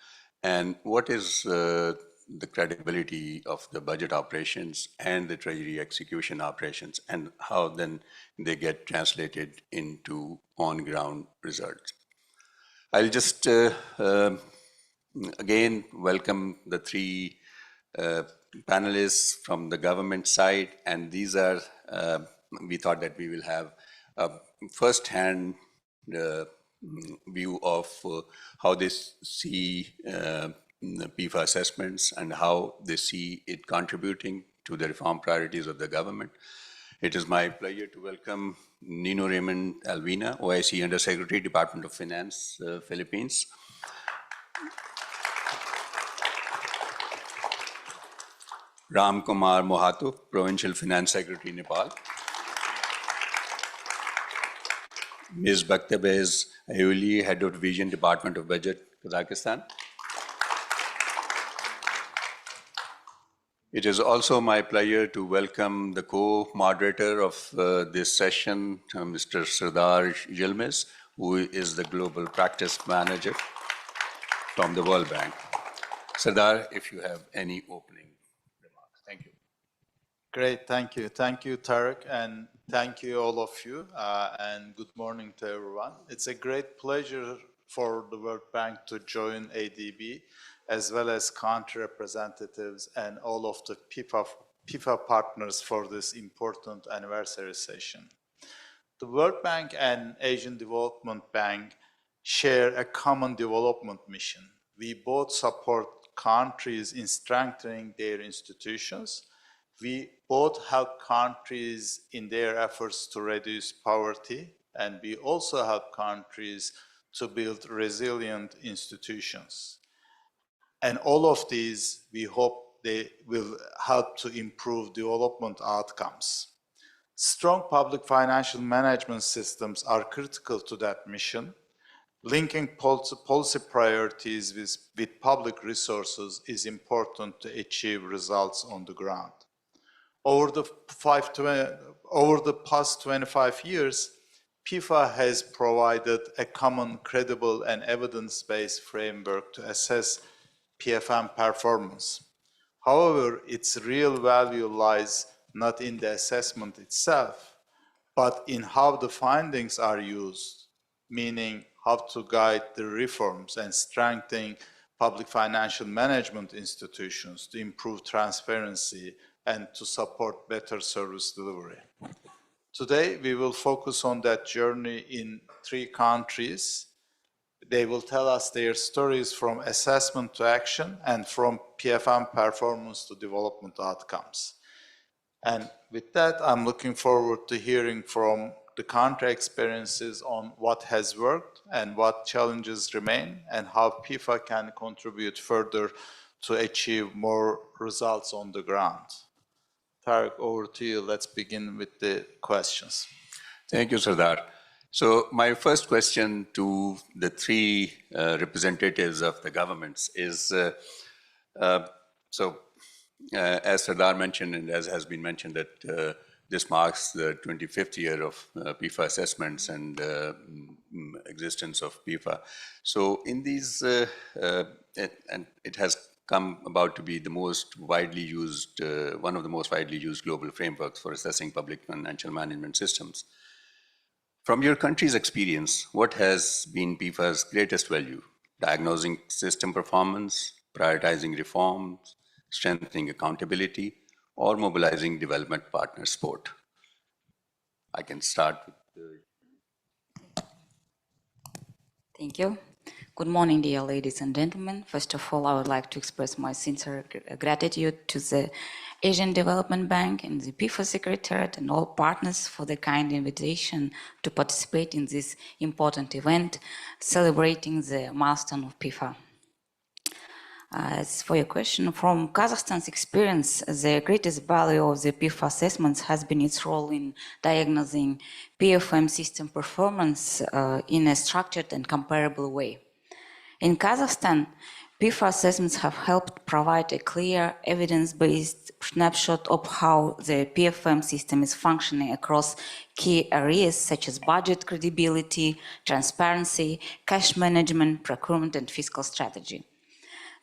And what is the credibility of the budget operations and the treasury execution operations, and how then they get translated into on-ground results? I'll just again welcome the three panelists from the government side, and these are, we thought that we will have a first-hand view of how they see the PEFA assessments and how they see it contributing to the reform priorities of the government. It is my pleasure to welcome Nino Raymond Alvina, OIC Undersecretary, Department of Finance, Philippines. Ram Kumar Mohato, Provincial Finance Secretary, Nepal. Ms. Bakhtabez Ayuli, Head of Division, Department of Budget, Kazakhstan. It is also my pleasure to welcome the co-moderator of this session, Mr. Sardar Yilmaz, who is the Global Practice Manager from the World Bank. Sardar, if you have any opening remarks. Thank you. Great, thank you. Thank you, Tarek, and thank you all of you, and good morning to everyone. It's a great pleasure for the World Bank to join ADB, as well as country representatives and all of the PEFA partners for this important anniversary session. The World Bank and Asian Development Bank share a common development mission. We both support countries in strengthening their institutions. We both help countries in their efforts to reduce poverty, and we also help countries to build resilient institutions. And all of these, we hope they will help to improve development outcomes. Strong public financial management systems are critical to that mission. Linking policy priorities with public resources is important to achieve results on the ground. Over the past 25 years, PEFA has provided a common, credible, and evidence-based framework to assess PFM performance. However, its real value lies not in the assessment itself, but in how the findings are used, meaning how to guide the reforms and strengthen public financial management institutions to improve transparency and to support better service delivery. Today, we will focus on that journey in 3 countries. They will tell us their stories from assessment to action and from PFM performance to development outcomes. And with that, I'm looking forward to hearing from the country experiences on what has worked and what challenges remain and how PEFA can contribute further to achieve more results on the ground. Tarek, over to you. Let's begin with the questions. Thank you, Sardar. So my first question to the 3 representatives of the governments is, as Sardar mentioned, and as has been mentioned, that this marks the 25th year of PEFA assessments and existence of PEFA. So in these, and it has come about to be the most widely used, one of the most widely used global frameworks for assessing public financial management systems. From your country's experience, what has been PEFA's greatest value? Diagnosing system performance, prioritizing reforms, strengthening accountability, or mobilizing development partner support? I can start with Thank you. Good morning, dear ladies and gentlemen. First of all, I would like to express my sincere gratitude to the Asian Development Bank and the PEFA Secretariat and all partners for the kind invitation to participate in this important event, celebrating the milestone of PEFA. As for your question, from Kazakhstan's experience, the greatest value of the PEFA assessments has been its role in diagnosing PFM system performance in a structured and comparable way. In Kazakhstan, PEFA assessments have helped provide a clear, evidence-based snapshot of how the PFM system is functioning across key areas such as budget credibility, transparency, cash management, procurement, and fiscal strategy.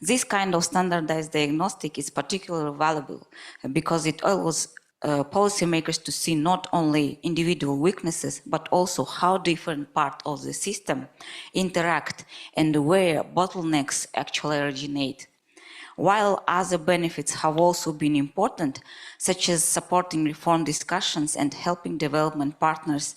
This kind of standardized diagnostic is particularly valuable because it allows policymakers to see not only individual weaknesses, but also how different parts of the system interact and where bottlenecks actually originate. While other benefits have also been important, such as supporting reform discussions and helping development partners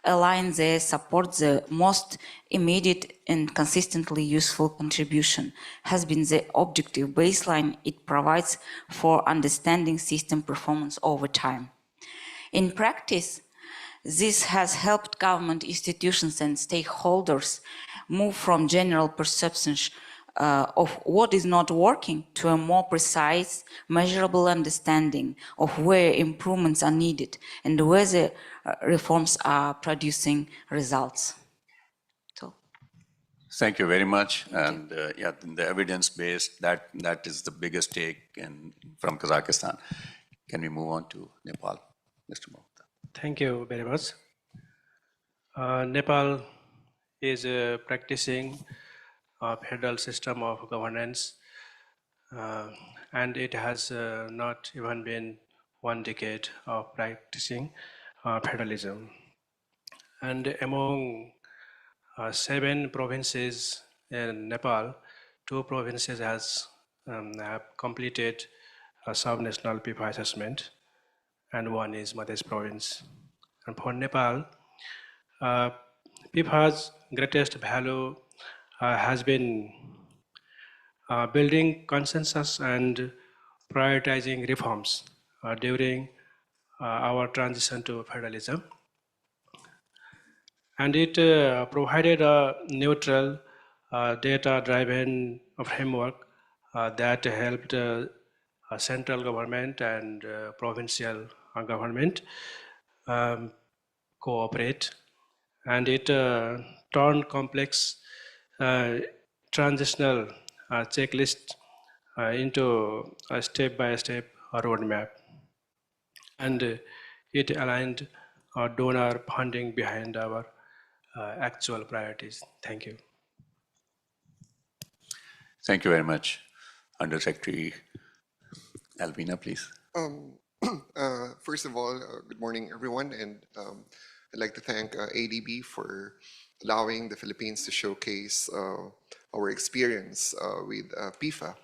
align their support, the most immediate and consistently useful contribution has been the objective baseline it provides for understanding system performance over time. In practice, this has helped government institutions and stakeholders move from general perceptions of what is not working to a more precise, measurable understanding of where improvements are needed and where the reforms are producing results. So. Thank you very much. And yeah, the evidence-based, that is the biggest take from Kazakhstan. Can we move on to Nepal, Mr. Mohta? Thank you very much. Nepal is practicing a federal system of governance, and it has not even been 1 decade of practicing federalism. And among 7 provinces in Nepal, 2 provinces have completed a sub-national PEFA assessment, and 1 is Madhya province. And for Nepal, PEFA's greatest value has been building consensus and prioritizing reforms during our transition to federalism. And it provided a neutral, data-driven framework that helped central government and provincial government cooperate. And it turned complex transitional checklist into a step-by-step roadmap. And it aligned donor funding behind our actual priorities. Thank you. Thank you very much. Undersecretary Albina, please. First of all, good morning, everyone, and I'd like to thank ADB for allowing the Philippines to showcase our experience with PEFA.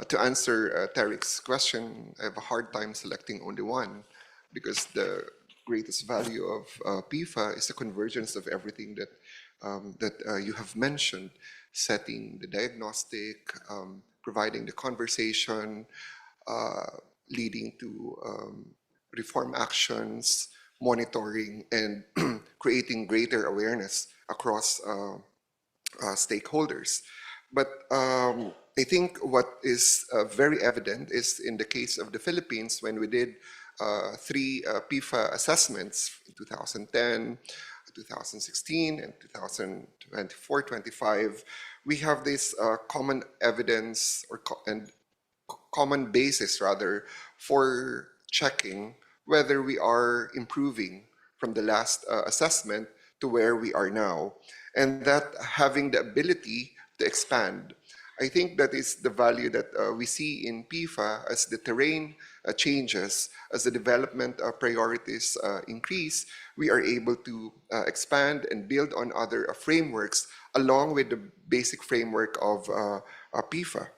To answer Tarik's question, I have a hard time selecting only one because the greatest value of PEFA is the convergence of everything that you have mentioned, setting the diagnostic, providing the conversation, leading to reform actions, monitoring, and creating greater awareness across stakeholders. But I think what is very evident is in the case of the Philippines, when we did 3 PEFA assessments in 2010, 2016, and 2024-25, we have this common evidence and common basis rather for checking whether we are improving from the last assessment to where we are now, and that having the ability to expand. I think that is the value that we see in PEFA as the terrain changes, as the development priorities increase, we are able to expand and build on other frameworks along with the basic framework of PEFA.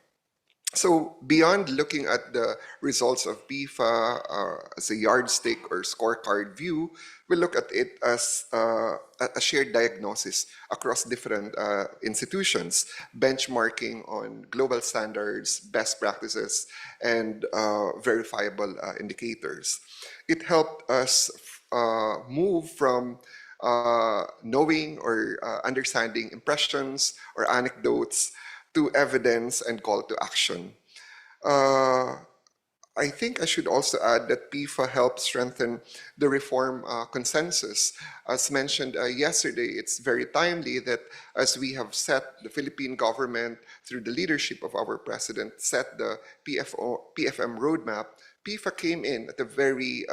So beyond looking at the results of PEFA as a yardstick or scorecard view, we look at it as a shared diagnosis across different institutions, benchmarking on global standards, best practices, and verifiable indicators. It helped us move from knowing or understanding impressions or anecdotes to evidence and call to action. I think I should also add that PEFA helps strengthen the reform consensus. As mentioned yesterday, it's very timely that as we have set the Philippine government through the leadership of our president, set the PFM roadmap, PEFA came in at a very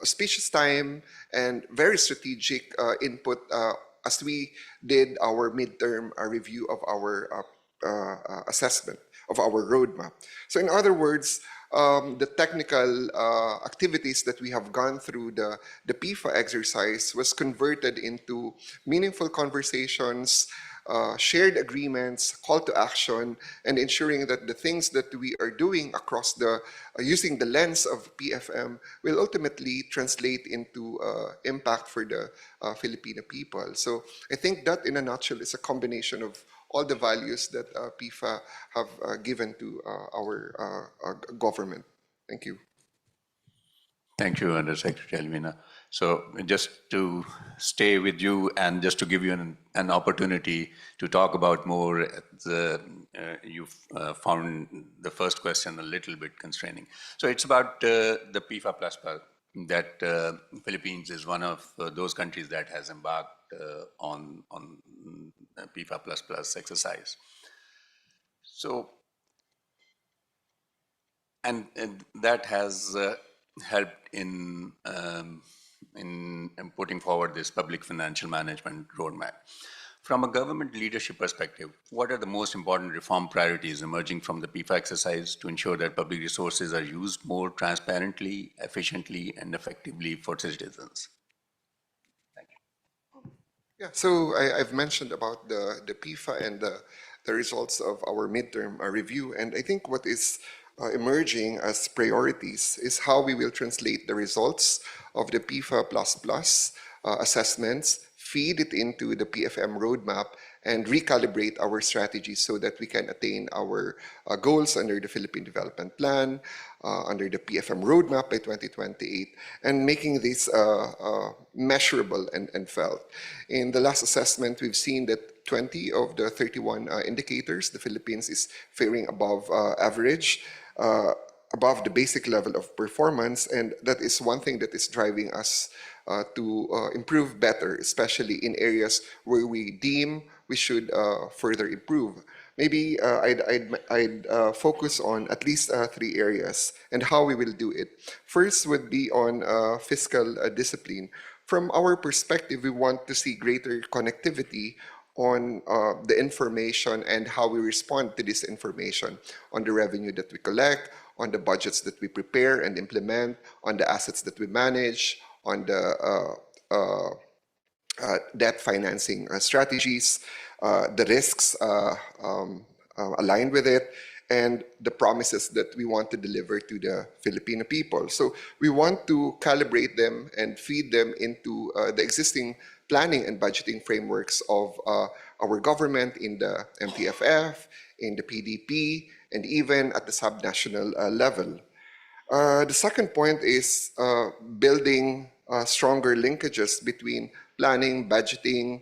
auspicious time and very strategic input as we did our midterm review of our assessment of our roadmap. So in other words, the technical activities that we have gone through the PEFA exercise was converted into meaningful conversations, shared agreements, call to action, and ensuring that the things that we are doing across the, using the lens of PFM will ultimately translate into impact for the Filipino people. So I think that in a nutshell is a combination of all the values that PIFA have given to our government. Thank you. Thank you, Undersecretary Alvina. So just to stay with you and just to give you an opportunity to talk about more, you've found the first question a little bit constraining. So it's about the PIFA plus that Philippines is one of those countries that has embarked on PIFA plus exercise. So, and that has helped in putting forward this public financial management roadmap. From a government leadership perspective, what are the most important reform priorities emerging from the PIFA exercise to ensure that public resources are used more transparently, efficiently, and effectively for citizens? Thank you. Yeah, so I've mentioned about the PIFA and the results of our midterm review. And I think what is emerging as priorities is how we will translate the results of the PIFA++ assessments, feed it into the PFM roadmap, and recalibrate our strategies so that we can attain our goals under the Philippine Development Plan, under the PFM roadmap by 2028, and making this measurable and felt. In the last assessment, we've seen that 20 of the 31 indicators, the Philippines is faring above average, above the basic level of performance, and that is one thing that is driving us to improve better, especially in areas where we deem we should further improve. Maybe I'd focus on at least 3 areas and how we will do it. First would be on fiscal discipline. From our perspective, we want to see greater connectivity on the information and how we respond to this information, on the revenue that we collect, on the budgets that we prepare and implement, on the assets that we manage, on the debt financing strategies, the risks aligned with it, and the promises that we want to deliver to the Filipino people. So we want to calibrate them and feed them into the existing planning and budgeting frameworks of our government in the MPFF, in the PDP, and even at the subnational level. The second point is building stronger linkages between planning, budgeting,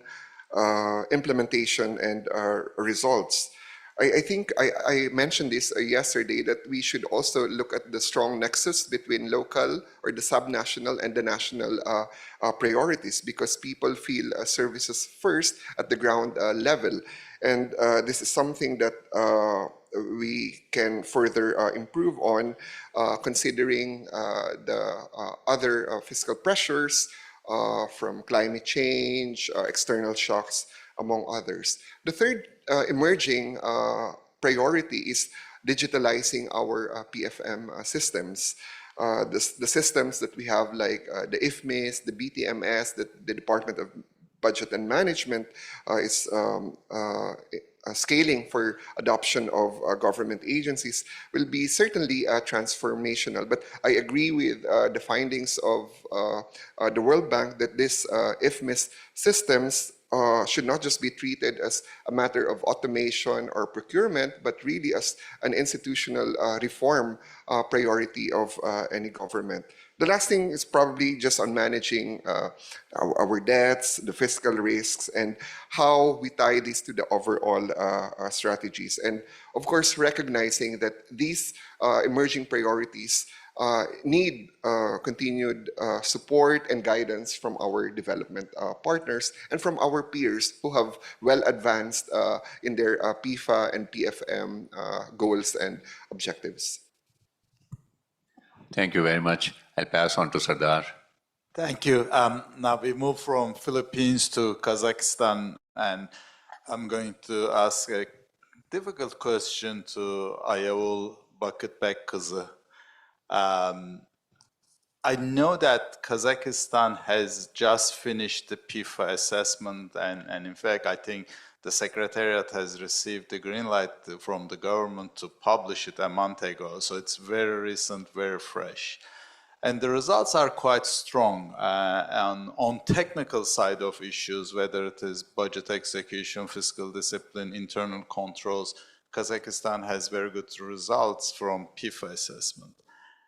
implementation, and results. I think I mentioned this yesterday, that we should also look at the strong nexus between local or the subnational and the national priorities, because people feel services first at the ground level. And this is something that we can further improve on, considering the other fiscal pressures from climate change, external shocks, among others. The third emerging priority is digitalizing our PFM systems. The systems that we have, like the IFMIS, the BTMS, that the Department of Budget and Management is scaling for adoption of government agencies, will be certainly transformational. But I agree with the findings of the World Bank that this IFMIS systems should not just be treated as a matter of automation or procurement, but really as an institutional reform priority of any government. The last thing is probably just on managing our debts, the fiscal risks, and how we tie this to the overall strategies. And of course, recognizing that these emerging priorities need continued support and guidance from our development partners and from our peers who have well advanced in their PIFA and PFM goals and objectives. Thank you very much. I'll pass on to Sardar. Thank you. Now we move from Philippines to Kazakhstan, and I'm going to ask a difficult question to Ayavul Bakıtbek kızı. I know that Kazakhstan has just finished the PEFA assessment, and in fact, I think the Secretariat has received the green light from the government to publish it a month ago. So it's very recent, very fresh. And the results are quite strong. And on technical side of issues, whether it is budget execution, fiscal discipline, internal controls, Kazakhstan has very good results from PEFA assessment.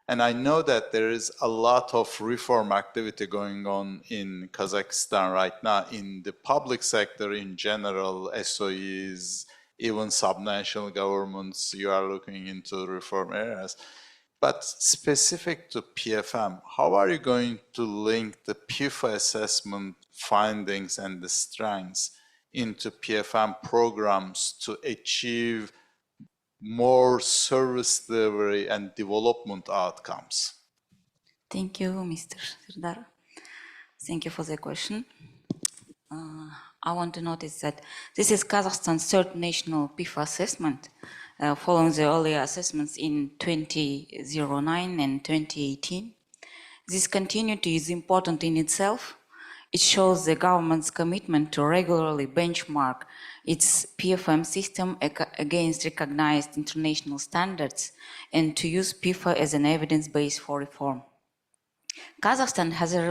And I know that there is a lot of reform activity going on in Kazakhstan right now in the public sector in general, SOEs, even subnational governments, you are looking into reform areas. But specific to PFM, how are you going to link the PEFA assessment findings and the strengths into PFM programs to achieve more service delivery and development outcomes? Thank you, Mr. Sirdar. Thank you for the question. I want to notice that this is Kazakhstan's third national PEFA assessment, following the earlier assessments in 2009 and 2018. This continuity is important in itself. It shows the government's commitment to regularly benchmark its PFM system against recognized international standards and to use PEFA as an evidence base for reform. Kazakhstan has a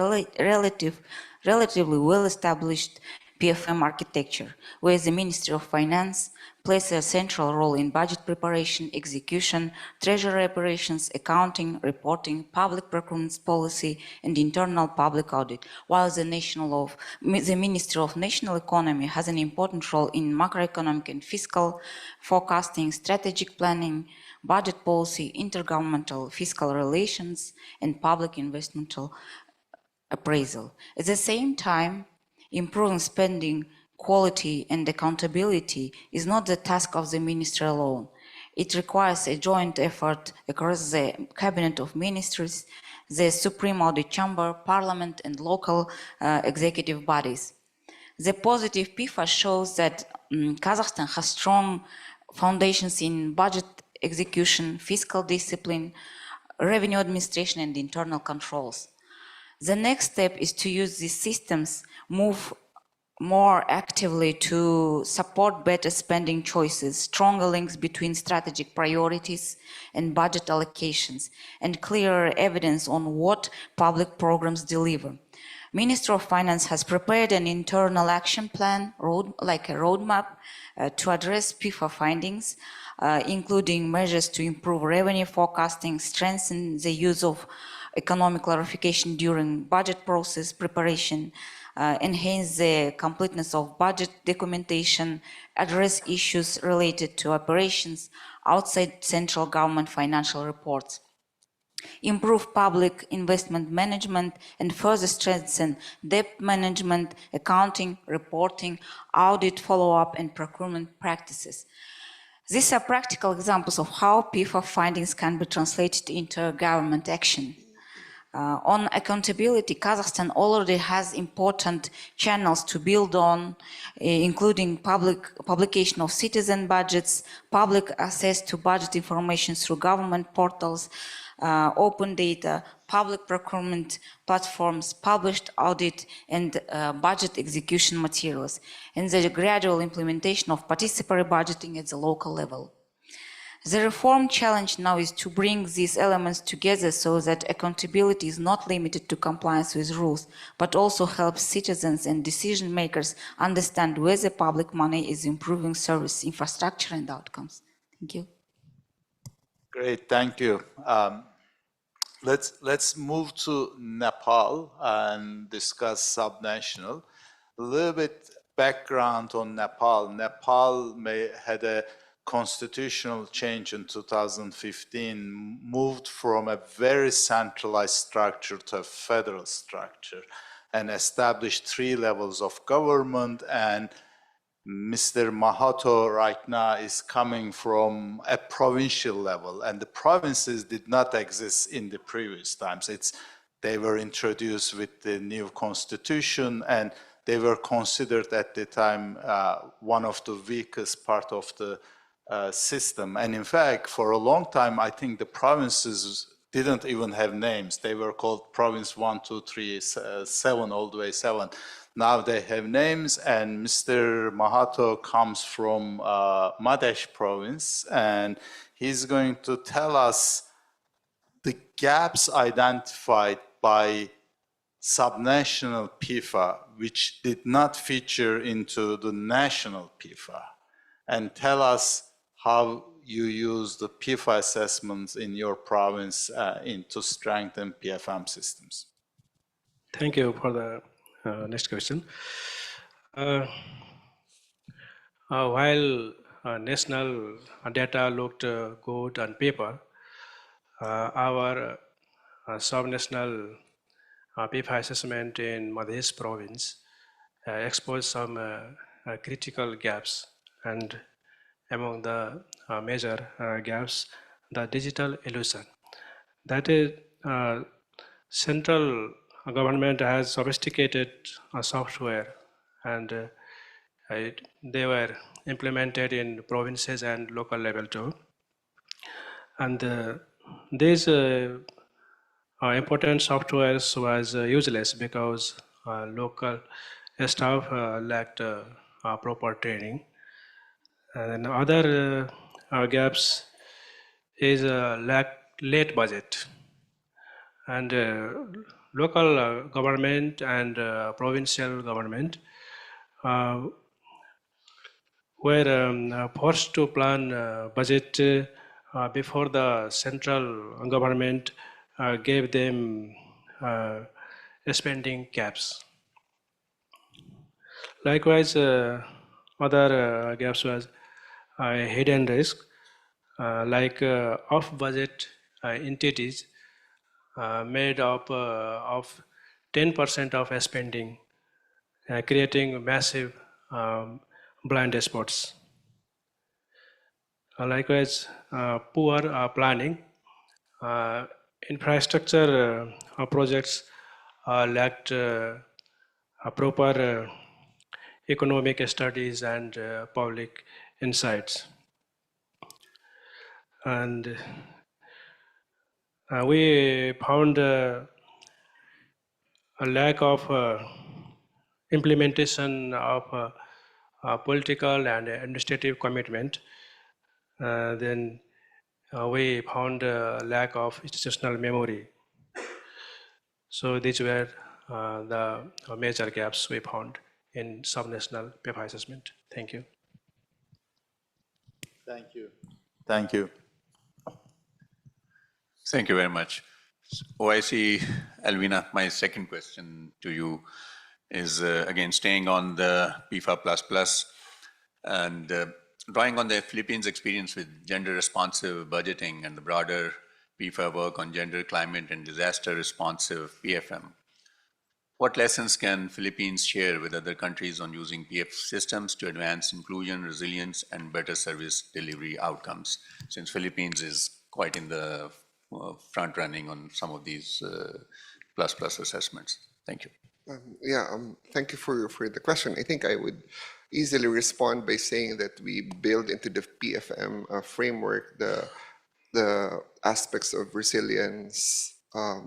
relatively well-established PFM architecture, where the Ministry of Finance plays a central role in budget preparation, execution, treasury operations, accounting, reporting, public procurement policy, and internal public audit, while the Ministry of National Economy has an important role in macroeconomic and fiscal forecasting, strategic planning, budget policy, intergovernmental fiscal relations, and public investmental appraisal. At the same time, improving spending quality and accountability is not the task of the ministry alone. It requires a joint effort across the Cabinet of Ministries, the Supreme Audit Chamber, Parliament, and local executive bodies. The positive PEFA shows that Kazakhstan has strong foundations in budget execution, fiscal discipline, revenue administration, and internal controls. The next step is to use these systems more actively to support better spending choices, stronger links between strategic priorities and budget allocations, and clearer evidence on what public programs deliver. Ministry of Finance has prepared an internal action plan, like a roadmap, to address PEFA findings, including measures to improve revenue forecasting, strengthen the use of economic clarification during budget process preparation, enhance the completeness of budget documentation, address issues related to operations outside central government financial reports, improve public investment management, and further strengthen debt management, accounting, reporting, audit follow-up, and procurement practices. These are practical examples of how PEFA findings can be translated into government action. On accountability, Kazakhstan already has important channels to build on, including publication of citizen budgets, public access to budget information through government portals, open data, public procurement platforms, published audit and budget execution materials, and the gradual implementation of participatory budgeting at the local level. The reform challenge now is to bring these elements together so that accountability is not limited to compliance with rules, but also helps citizens and decision makers understand whether public money is improving service infrastructure and outcomes. Thank you. Great, thank you. Let's move to Nepal and discuss subnational. A little bit background on Nepal. Nepal had a constitutional change in 2015, moved from a very centralized structure to a federal structure, and established 3 levels of government. And Mr. Mahato right now is coming from a provincial level, and the provinces did not exist in the previous times. They were introduced with the new constitution, and they were considered at the time one of the weakest part of the system. And in fact, for a long time, I think the provinces didn't even have names. They were called province 1, 2, 3, 7, all the way 7. Now they have names, and Mr. Mahato comes from Madhya province, and he's going to tell us the gaps identified by subnational PEFA, which did not feature into the national PEFA, and tell us how you use the PEFA assessments in your province to strengthen PFM systems. Thank you for the next question. While national data looked good on paper, our subnational PEFA assessment in Madhya province exposed some critical gaps, and among the major gaps, the digital illusion. That is, central government has sophisticated software, and they were implemented in provinces and local level too. And these important softwares was useless because local staff lacked proper training. And other gaps is late budget, and local government and provincial government were forced to plan budget before the central government gave them spending caps. Likewise, other gaps was hidden risk, like off-budget entities made up of 10% of spending, creating massive blind spots. Likewise, poor planning, infrastructure projects lacked proper economic studies and public insights. And we found a lack of implementation of political and administrative commitment. Then we found a lack of institutional memory. So these were the major gaps we found in subnational PEFA assessment. Thank you. Thank you. Thank you. Thank you very much. OIC, Alvina, my second question to you is, again, staying on the PEFA++, and drawing on the Philippines' experience with gender-responsive budgeting and the broader PEFA work on gender, climate, and disaster-responsive PFM. What lessons can Philippines share with other countries on using PF systems to advance inclusion, resilience, and better service delivery outcomes, since Philippines is quite in the front running on some of these plus assessments? Thank you. Thank you for the question. I think I would easily respond by saying that we build into the PFM framework the aspects of resilience,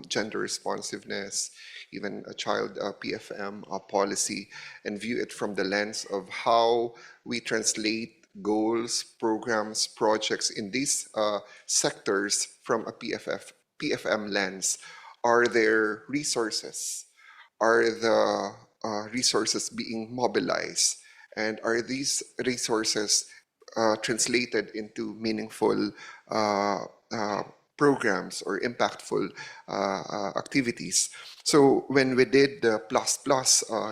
gender responsiveness, even a child PFM policy, and view it from the lens of how we translate goals, programs, projects in these sectors from a PFM lens. Are there resources? Are the resources being mobilized? And are these resources translated into meaningful programs or impactful activities? So when we did the plus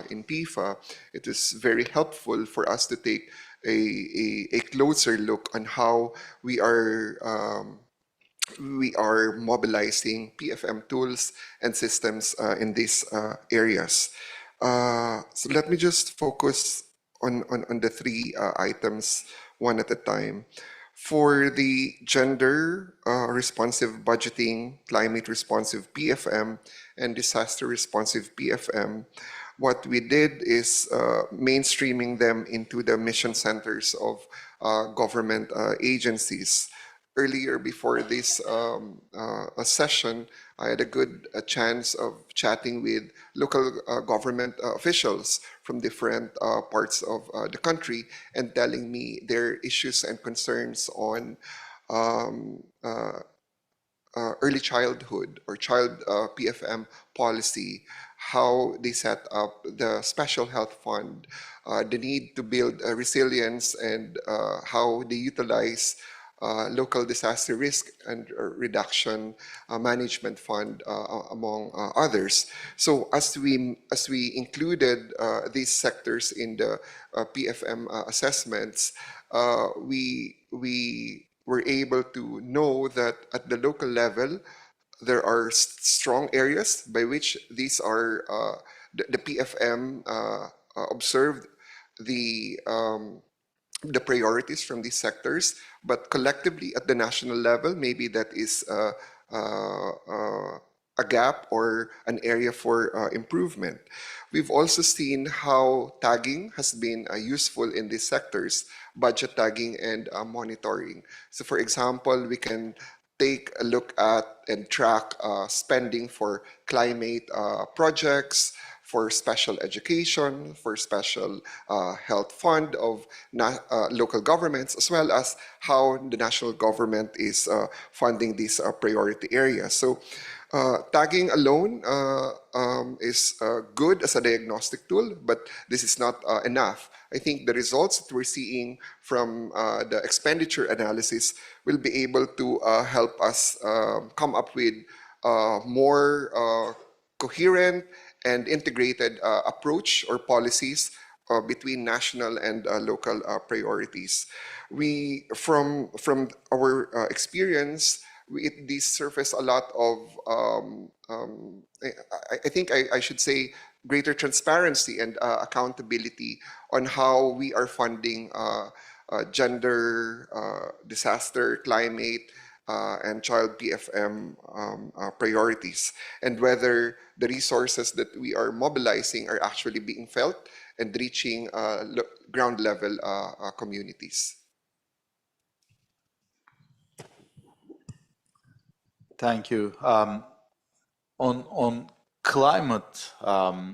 in PEFA, it is very helpful for us to take a closer look on how we are mobilizing PFM tools and systems in these areas. So let me just focus on the three items one at a time. For the gender responsive budgeting, climate responsive PFM, and disaster responsive PFM, what we did is mainstreaming them into the mission centers of government agencies. Earlier, before this session, I had a good chance of chatting with local government officials from different parts of the country and telling me their issues and concerns on early childhood or child PFM policy, how they set up the special health fund, the need to build resilience, and how they utilize local disaster risk and reduction management fund, among others. So as we included these sectors in the PFM assessments, we were able to know that at the local level, there are strong areas by which these are the PFM observed the priorities from these sectors, but collectively at the national level, maybe that is a gap or an area for improvement. We've also seen how tagging has been useful in these sectors, budget tagging and monitoring. So for example, we can take a look at and track spending for climate projects, for special education, for special health fund of local governments, as well as how the national government is funding these priority areas. So tagging alone is good as a diagnostic tool, but this is not enough. I think the results that we're seeing from the expenditure analysis will be able to help us come up with more coherent and integrated approach or policies between national and local priorities. From our experience, these surface a lot of, I think I should say, greater transparency and accountability on how we are funding gender, disaster, climate, and child PFM priorities, and whether the resources that we are mobilizing are actually being felt and reaching ground level communities. Thank you. On climate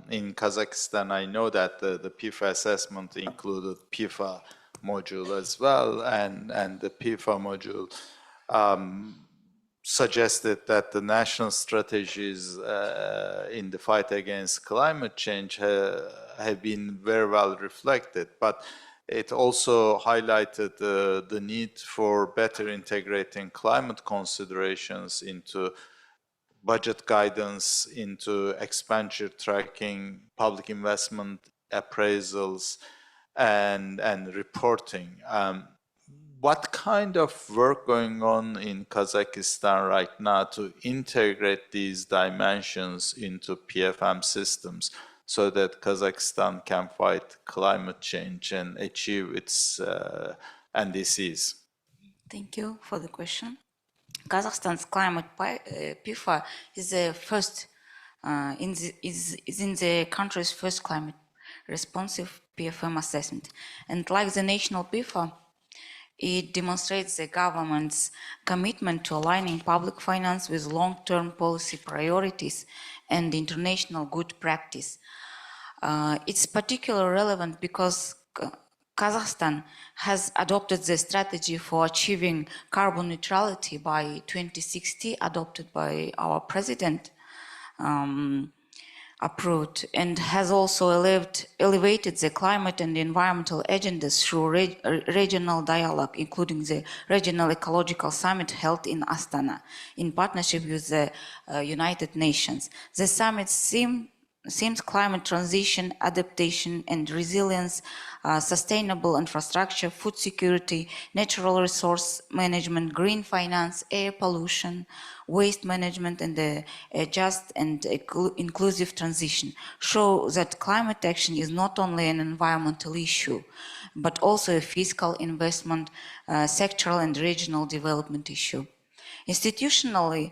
in Kazakhstan, I know that the PEFA assessment included PEFA module as well, and the PEFA module suggested that the national strategies in the fight against climate change have been very well reflected, but it also highlighted the need for better integrating climate considerations into budget guidance, into expenditure tracking, public investment appraisals, and reporting. What kind of work going on in Kazakhstan right now to integrate these dimensions into PFM systems so that Kazakhstan can fight climate change and achieve its NDCs? Thank you for the question. Kazakhstan's climate PEFA is the first is in the country's first climate responsive PFM assessment, and like the national PEFA, it demonstrates the government's commitment to aligning public finance with long-term policy priorities and international good practice. It's particularly relevant because Kazakhstan has adopted the strategy for achieving carbon neutrality by 2060, adopted by our president, approved, and has also elevated the climate and environmental agendas through regional dialogue, including the Regional Ecological Summit held in Astana in partnership with the United Nations. The summit seems climate transition, adaptation and resilience, sustainable infrastructure, food security, natural resource management, green finance, air pollution, waste management, and a just and inclusive transition show that climate action is not only an environmental issue, but also a fiscal investment, sectoral and regional development issue. Institutionally,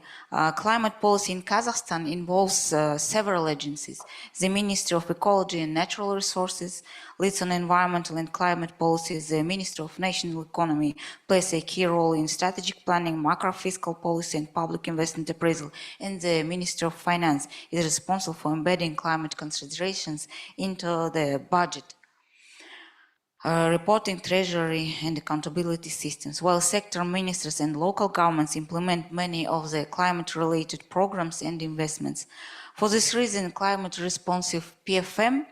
climate policy in Kazakhstan involves several agencies. The Ministry of Ecology and Natural Resources leads on environmental and climate policies. The Ministry of National Economy plays a key role in strategic planning, macro-fiscal policy, and public investment appraisal. And the Ministry of Finance is responsible for embedding climate considerations into the budget. Reporting, treasury, and accountability systems, while sector ministers and local governments implement many of the climate-related programs and investments. For this reason, climate-responsive PFM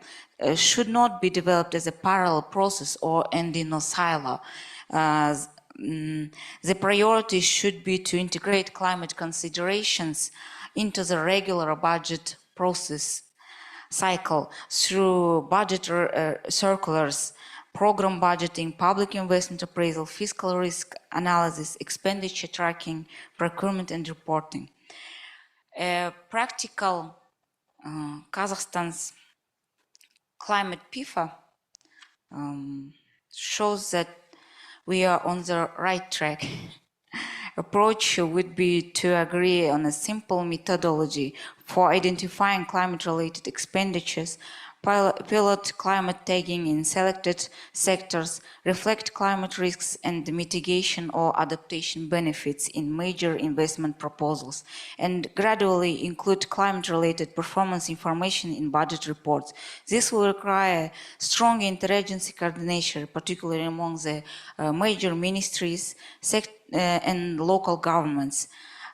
should not be developed as a parallel process or and in a silo. The priority should be to integrate climate considerations into the regular budget process cycle through budget circulars, program budgeting, public investment appraisal, fiscal risk analysis, expenditure tracking, procurement and reporting. Practical Kazakhstan's climate PEFA shows that we are on the right track. Approach would be to agree on a simple methodology for identifying climate-related expenditures, pilot climate tagging in selected sectors, reflect climate risks and mitigation or adaptation benefits in major investment proposals, and gradually include climate-related performance information in budget reports. This will require strong interagency coordination, particularly among the major ministries, and local governments.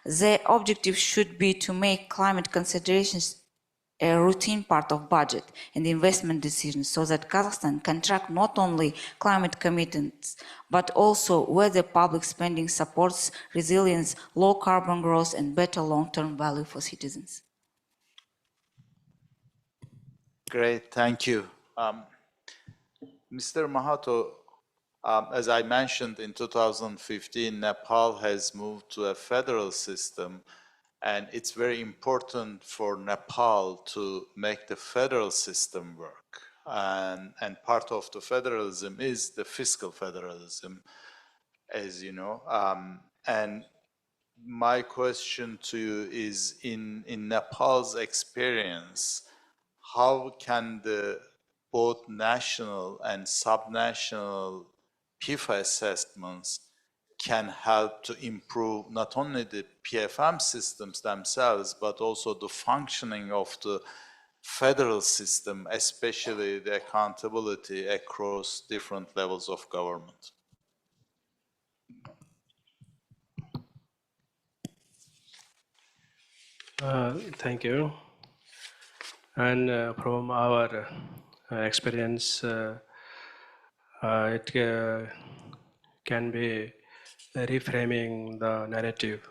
The objective should be to make climate considerations a routine part of budget and investment decisions so that Kazakhstan can track not only climate commitments, but also whether public spending supports resilience, low carbon growth, and better long-term value for citizens. Great, thank you. Mr. Mahato, as I mentioned, in 2015, Nepal has moved to a federal system, and it's very important for Nepal to make the federal system work. And part of the federalism is the fiscal federalism, as you know. And my question to you is, in Nepal's experience, how can the both national and subnational PEFA assessments can help to improve not only the PFM systems themselves, but also the functioning of the federal system, especially the accountability across different levels of government? Thank you. And from our experience, it can be reframing the narrative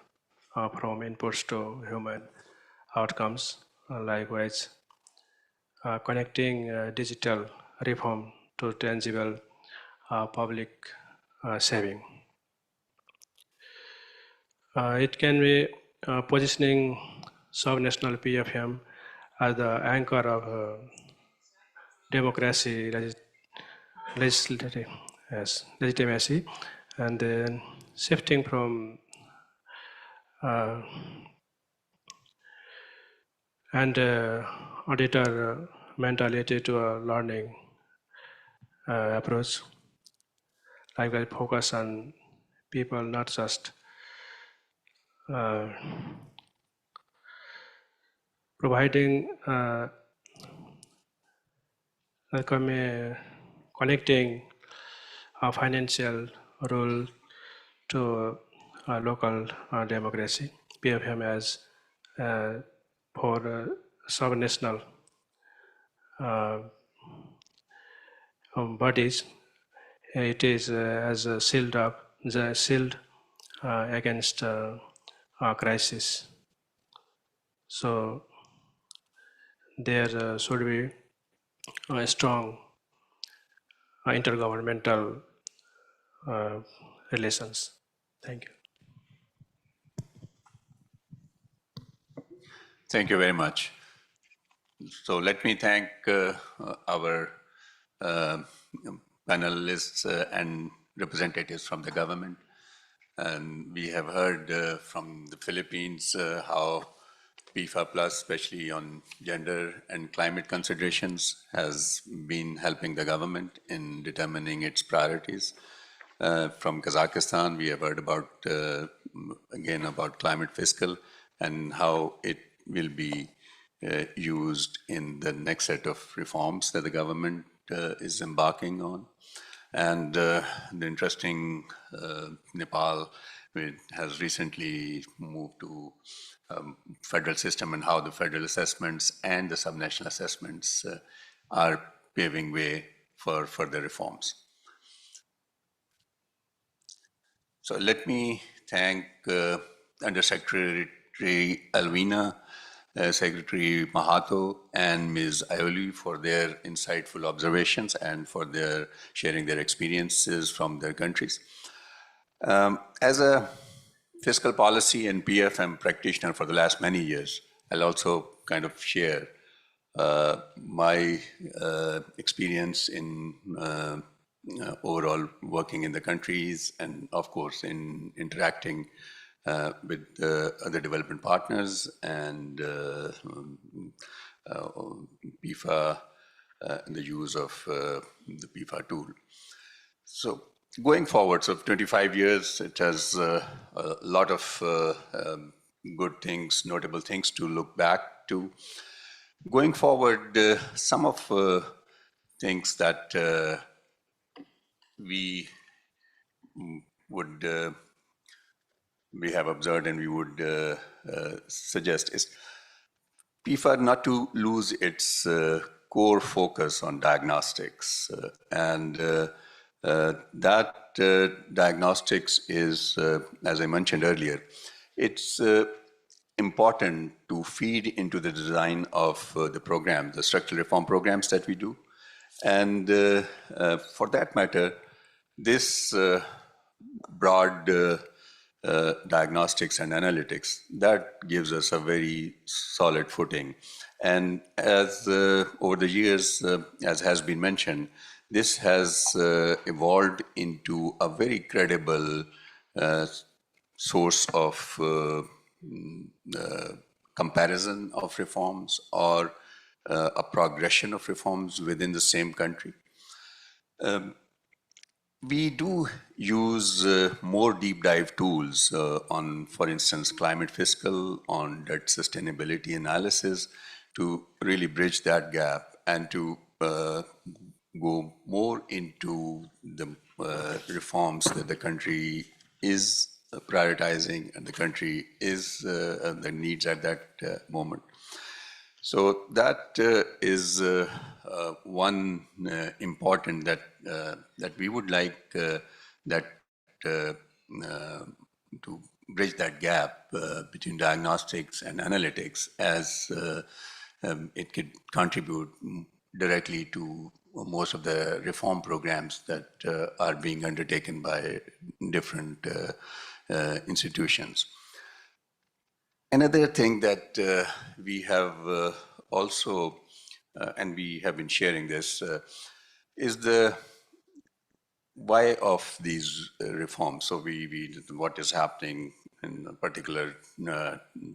from inputs to human outcomes. Likewise, connecting digital reform to tangible public saving. It can be positioning subnational PFM as the anchor of democracy, legitimacy, and then shifting from auditor mentality to a learning approach. Likewise, focus on people, not just providing connecting a financial role to local democracy. PFM as for subnational bodies, it is as a shield against crisis. So there should be a strong intergovernmental relations. Thank you. Thank you very much. So let me thank our panelists and representatives from the government. And we have heard from the Philippines how PEFA Plus, especially on gender and climate considerations, has been helping the government in determining its priorities. From Kazakhstan, we have heard about, again, about climate fiscal and how it will be used in the next set of reforms that the government is embarking on. And the interesting Nepal has recently moved to federal system and how the federal assessments and the subnational assessments are paving way for further reforms. So let me thank Undersecretary Alvina, Secretary Mahato, and Ms. Ayoli for their insightful observations and for their sharing their experiences from their countries. As a fiscal policy and PFM practitioner for the last many years, I'll also kind of share my experience in overall working in the countries and, of course, in interacting with other development partners and PEFA and the use of the PEFA tool. So going forward, so 25 years, it has a lot of good things, notable things to look back to. Going forward, some of things that we would we have observed and we would suggest is PEFA not to lose its core focus on diagnostics. That diagnostics is, as I mentioned earlier, it's important to feed into the design of the program, the structural reform programs that we do. And for that matter, this broad diagnostics and analytics, that gives us a very solid footing. And as over the years, as has been mentioned, this has evolved into a very credible source of comparison of reforms or a progression of reforms within the same country. We do use more deep dive tools on, for instance, climate fiscal, on debt sustainability analysis to really bridge that gap and to go more into the reforms that the country is prioritizing and the country is the needs at that moment. So that is one important that we would like that to bridge that gap between diagnostics and analytics, as it could contribute directly to most of the reform programs that are being undertaken by different institutions. Another thing that we have also, and we have been sharing this, is the why of these reforms. So what is happening in a particular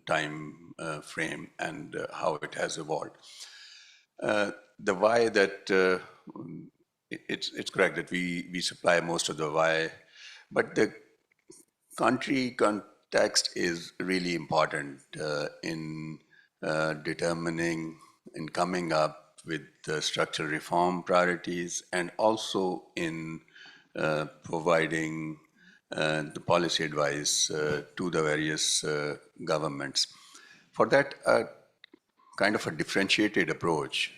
time frame and how it has evolved. The why that it's correct that we supply most of the why, but the country context is really important in determining and coming up with the structural reform priorities and also in providing the policy advice to the various governments. For that, kind of a differentiated approach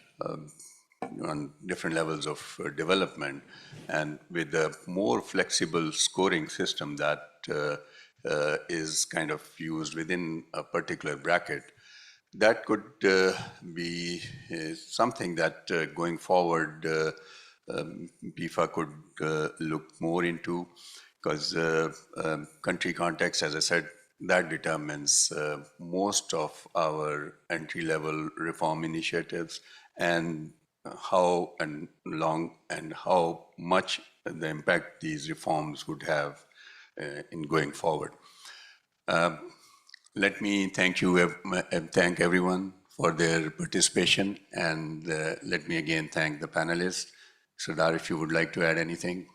on different levels of development and with a more flexible scoring system that is kind of used within a particular bracket, that could be something that going forward PEFA could look more into, because country context, as I said, that determines most of our entry-level reform initiatives and how and long and how much the impact these reforms would have in going forward. Let me thank you and thank everyone for their participation, and let me again thank the panelists. Sardar, if you would like to add anything.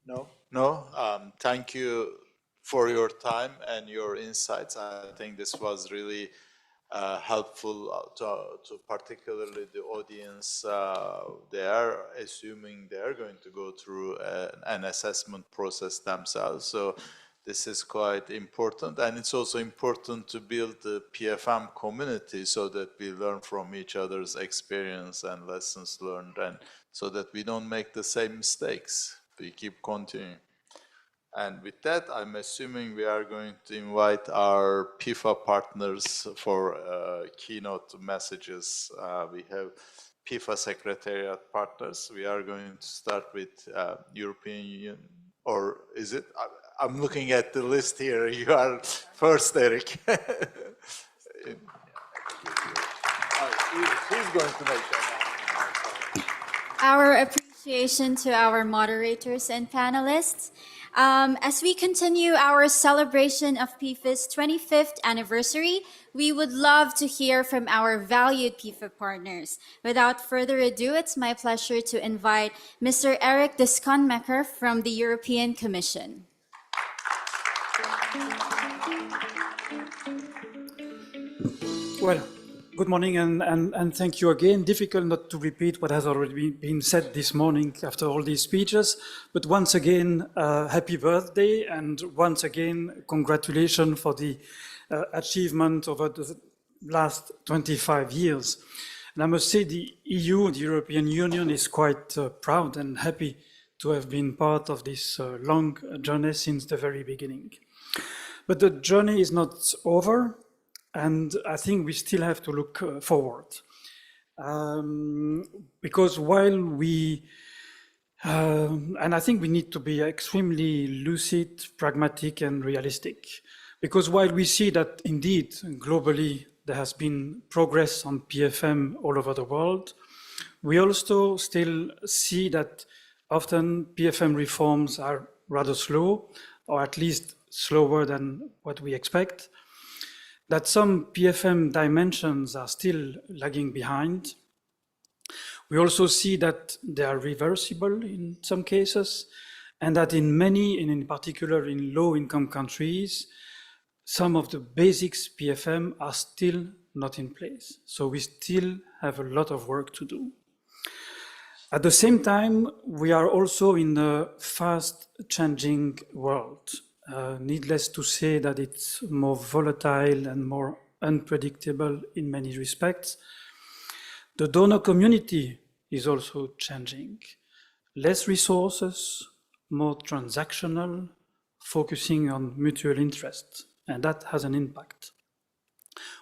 No. Thank you for your time and your insights. I think this was really helpful to particularly the audience. They are assuming they are going to go through an assessment process themselves. So this is quite important. And it's also important to build the PFM community so that we learn from each other's experience and lessons learned, and so that we don't make the same mistakes. We keep continuing. And with that, I'm assuming we are going to invite our PEFA partners for keynote messages. We have PEFA Secretariat partners. We are going to start with European Union, or is it? I'm looking at the list here. You are first, Eric. Who's going to make that? Our appreciation to our moderators and panelists. As we continue our celebration of PEFA's 25th anniversary, we would love to hear from our valued PEFA partners. Without further ado, it's my pleasure to invite Mr. Eric Desconmacher from the European Commission. Well, good morning and thank you again. Difficult not to repeat what has already been said this morning after all these speeches, but once again, happy birthday, and once again, congratulations for the achievement over the last 25 years. And I must say the EU, the European Union, is quite proud and happy to have been part of this long journey since the very beginning. But the journey is not over, and I think we still have to look forward. Because while we, and I think we need to be extremely lucid, pragmatic, and realistic. Because while we see that indeed, globally, there has been progress on PFM all over the world, we also still see that often PFM reforms are rather slow, or at least slower than what we expect, that some PFM dimensions are still lagging behind. We also see that they are reversible in some cases, and that in many, and in particular in low-income countries, some of the basics PFM are still not in place. So we still have a lot of work to do. At the same time, we are also in a fast-changing world. Needless to say that it's more volatile and more unpredictable in many respects. The donor community is also changing. Less resources, more transactional, focusing on mutual interest, and that has an impact.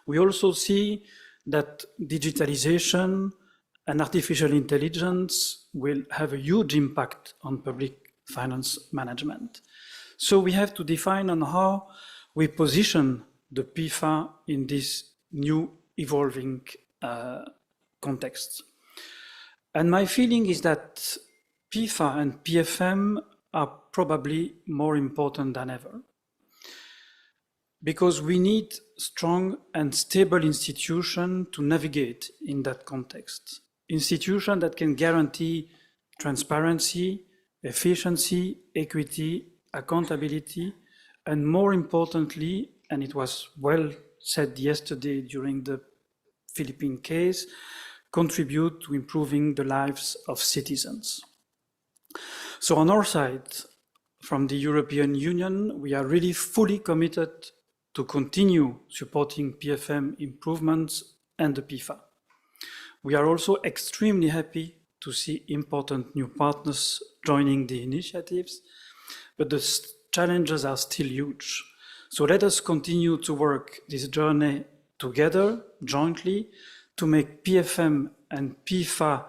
We also see that digitalization and artificial intelligence will have a huge impact on public finance management. So we have to define on how we position the PEFA in this new evolving context. And my feeling is that PEFA and PFM are probably more important than ever, because we need strong and stable institutions to navigate in that context. Institutions that can guarantee transparency, efficiency, equity, accountability, and more importantly, and it was well said yesterday during the Philippine case, contribute to improving the lives of citizens. So on our side, from the European Union, we are really fully committed to continue supporting PFM improvements and the PEFA. We are also extremely happy to see important new partners joining the initiatives, but the challenges are still huge. So let us continue to work this journey together, jointly, to make PFM and PEFA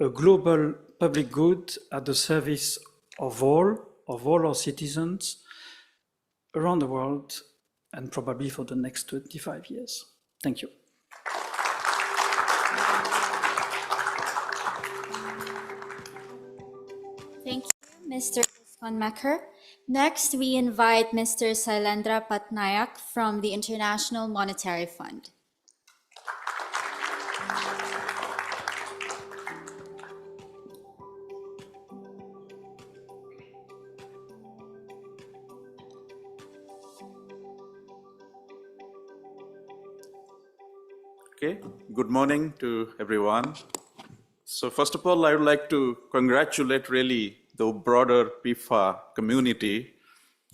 a global public good at the service of all our citizens around the world, and probably for the next 25 years. Thank you. Thank you, Mr. Desconmacher. Next, we invite Mr. Sailendra Patnaik from the International Monetary Fund. Okay, good morning to everyone. So first of all, I would like to congratulate really the broader PEFA community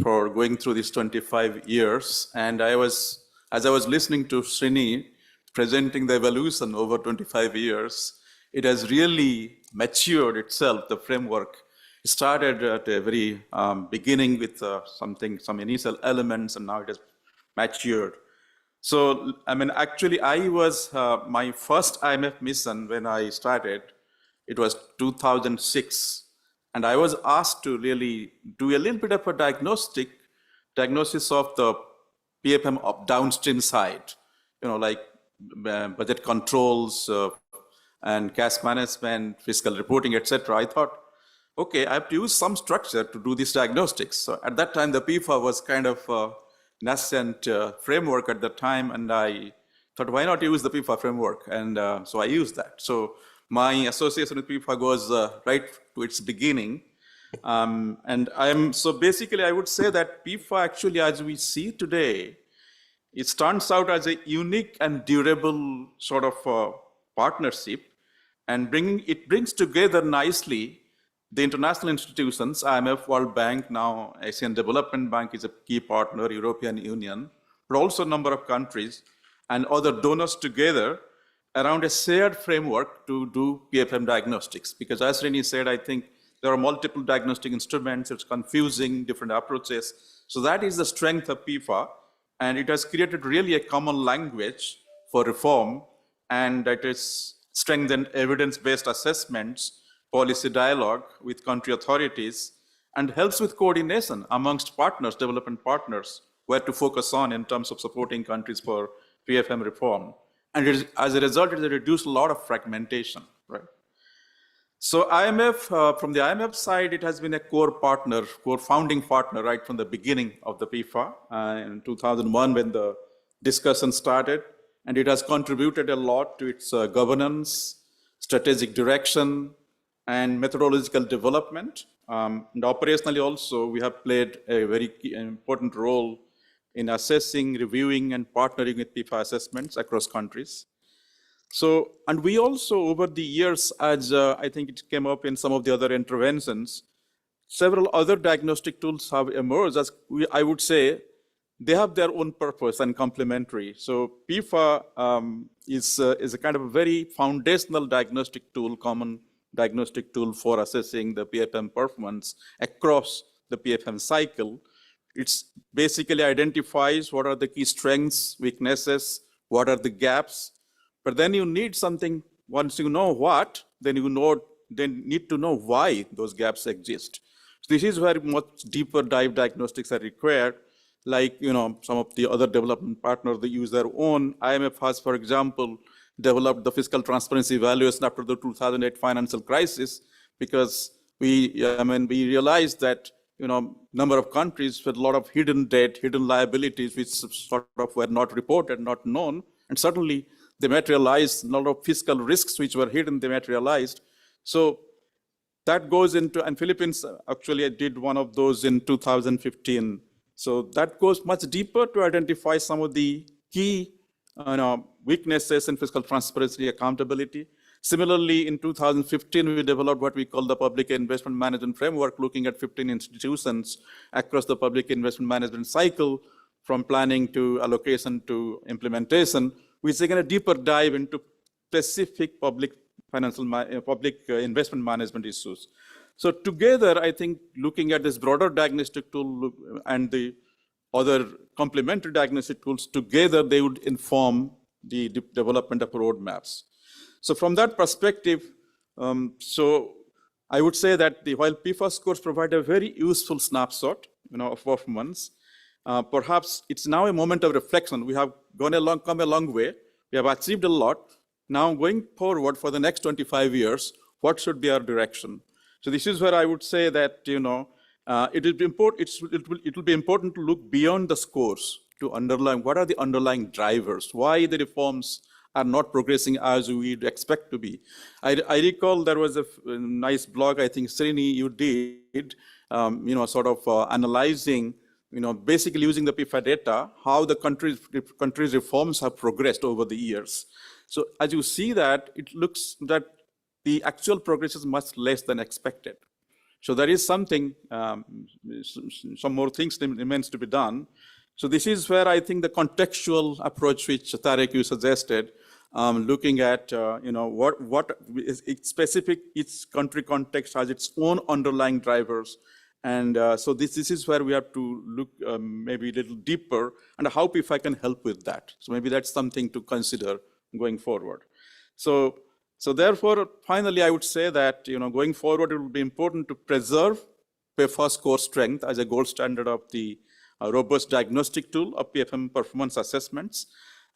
for going through these 25 years. And as I was listening to Srini presenting the evolution over 25 years, it has really matured itself, the framework. It started at a very beginning with some initial elements, and now it has matured. So, I mean, actually, I was my first IMF mission when I started. It was 2006, and I was asked to really do a little bit of a diagnosis of the PFM of downstream side, like budget controls and cash management, fiscal reporting, etc. I thought, okay, I have to use some structure to do these diagnostics. So at that time, the PEFA was kind of nascent framework at the time, and I thought, why not use the PEFA framework? And so I used that. So my association with PEFA goes right to its beginning. So basically, I would say that PEFA actually, as we see today, it stands out as a unique and durable sort of partnership, and it brings together nicely the international institutions, IMF, World Bank, now Asian Development Bank is a key partner, European Union, but also a number of countries and other donors together around a shared framework to do PFM diagnostics. Because as Rini said, I think there are multiple diagnostic instruments, it's confusing, different approaches. So that is the strength of PEFA, and it has created really a common language for reform, and that is strengthened evidence-based assessments, policy dialogue with country authorities, and helps with coordination amongst partners, development partners, where to focus on in terms of supporting countries for PFM reform. And as a result, it has reduced a lot of fragmentation, right? So IMF, from the IMF side, it has been a core founding partner right from the beginning of the PEFA in 2001 when the discussion started. And it has contributed a lot to its governance, strategic direction, and methodological development. And operationally also, we have played a very important role in assessing, reviewing, and partnering with PEFA assessments across countries. So, and we also, over the years, as I think it came up in some of the other interventions, several other diagnostic tools have emerged as I would say, they have their own purpose and complementary. So PEFA is a kind of a very foundational diagnostic tool, common diagnostic tool for assessing the PFM performance across the PFM cycle. It basically identifies what are the key strengths, weaknesses, what are the gaps. But then you need something, once you know what, then need to know why those gaps exist. So this is where much deeper dive diagnostics are required. Like, some of the other development partners, they use their own. IMF has, for example, developed the fiscal transparency evaluation after the 2008 financial crisis, because we realized that, number of countries with a lot of hidden debt, hidden liabilities, which sort of were not reported, not known, and suddenly they materialized, a lot of fiscal risks which were hidden, they materialized. So that goes into, and Philippines actually did one of those in 2015. So that goes much deeper to identify some of the key weaknesses in fiscal transparency, accountability. Similarly, in 2015, we developed what we call the Public Investment Management Framework, looking at 15 institutions across the public investment management cycle, from planning to allocation to implementation, which is again a deeper dive into specific public investment management issues. So together, I think looking at this broader diagnostic tool and the other complementary diagnostic tools together, they would inform the development of roadmaps. So from that perspective, so I would say that while PEFA scores provide a very useful snapshot, of performance, perhaps it's now a moment of reflection. We have come a long way. We have achieved a lot. Now going forward for the next 25 years, what should be our direction? So this is where I would say that, it will be important to look beyond the scores to underline what are the underlying drivers, why the reforms are not progressing as we'd expect to be. I recall there was a nice blog, I think, Srini, you did, sort of analyzing, basically using the PEFA data, how the country's reforms have progressed over the years. So as you see that, it looks that the actual progress is much less than expected. So there is something, some more things remains to be done. So this is where I think the contextual approach which Tarek, you suggested, looking at what is specific, each country context has its own underlying drivers. And so this is where we have to look maybe a little deeper and how PEFA can help with that. So maybe that's something to consider going forward. So therefore, finally, I would say that going forward, it will be important to preserve PEFA's core strength as a gold standard of the robust diagnostic tool of PFM performance assessments.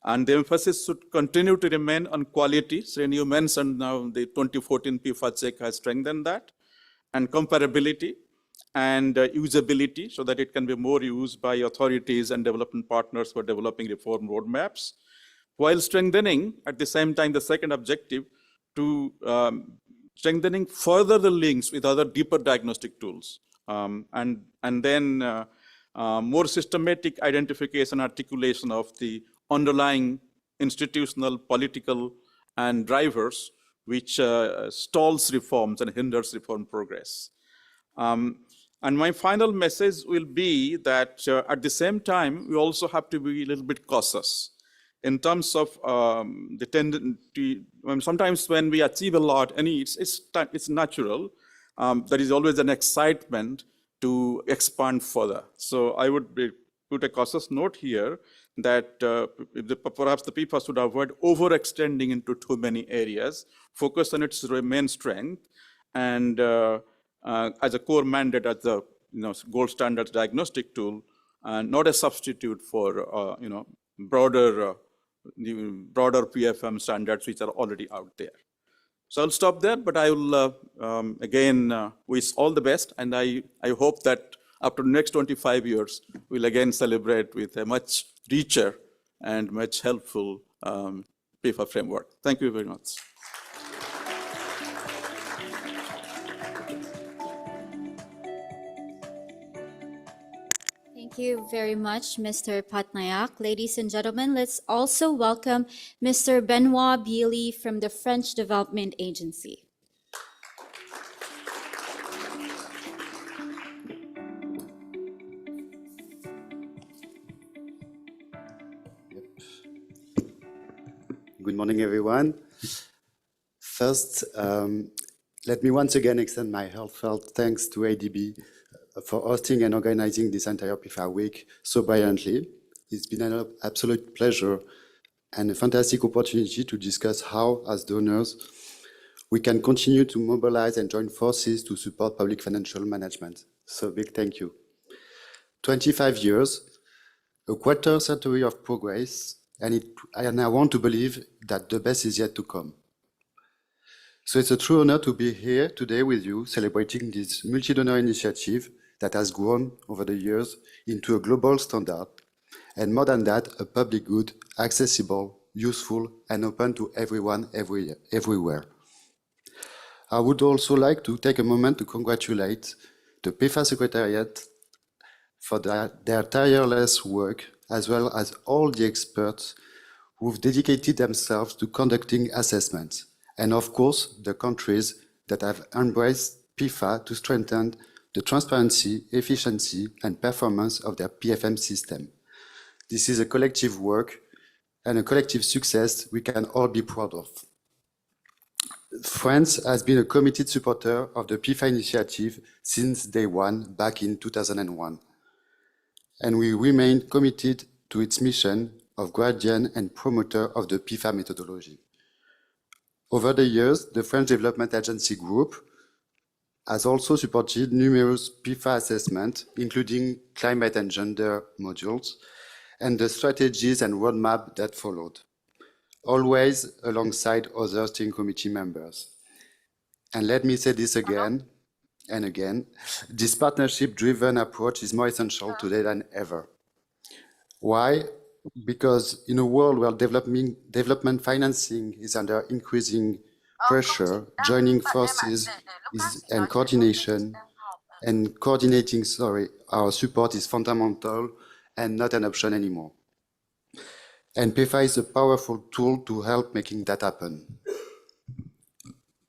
And the emphasis should continue to remain on quality. So you mentioned now the 2014 PEFA check has strengthened that, and comparability and usability so that it can be more used by authorities and development partners for developing reform roadmaps, while strengthening at the same time the second objective to strengthening further the links with other deeper diagnostic tools, and then more systematic identification, articulation of the underlying institutional, political, and drivers which stalls reforms and hinders reform progress. And my final message will be that at the same time, we also have to be a little bit cautious in terms of the tendency. Sometimes when we achieve a lot, and it's natural, there is always an excitement to expand further. So I would put a cautious note here that perhaps the PEFA should avoid overextending into too many areas, focus on its main strength, and as a core mandate as the gold standard diagnostic tool, and not a substitute for broader PFM standards which are already out there. So I'll stop there, but I will again wish all the best, and I hope that after the next 25 years, we'll again celebrate with a much richer and much helpful PEFA framework. Thank you very much. Thank you very much, Mr. Patnaik. Ladies and gentlemen, let's also welcome Mr. Benoit Biely from the French Development Agency. Good morning, everyone. First, let me once again extend my heartfelt thanks to ADB for hosting and organizing this entire PEFA week so brilliantly. It's been an absolute pleasure and a fantastic opportunity to discuss how, as donors, we can continue to mobilize and join forces to support public financial management. So big thank you. 25 years, a quarter century of progress, and I want to believe that the best is yet to come. So it's a true honor to be here today with you, celebrating this multi-donor initiative that has grown over the years into a global standard, and more than that, a public good, accessible, useful, and open to everyone, everywhere. I would also like to take a moment to congratulate the PEFA Secretariat for their tireless work, as well as all the experts who've dedicated themselves to conducting assessments, and of course, the countries that have embraced PEFA to strengthen the transparency, efficiency, and performance of their PFM system. This is a collective work and a collective success we can all be proud of. France has been a committed supporter of the PEFA initiative since day one, back in 2001. And we remain committed to its mission of guardian and promoter of the PEFA methodology. Over the years, the French Development Agency Group has also supported numerous PEFA assessments, including climate and gender modules, and the strategies and roadmap that followed, always alongside other steering committee members. And let me say this again, and again, this partnership-driven approach is more essential today than ever. Why? Because in a world where development financing is under increasing pressure, joining forces and coordinating our support is fundamental and not an option anymore. And PEFA is a powerful tool to help making that happen.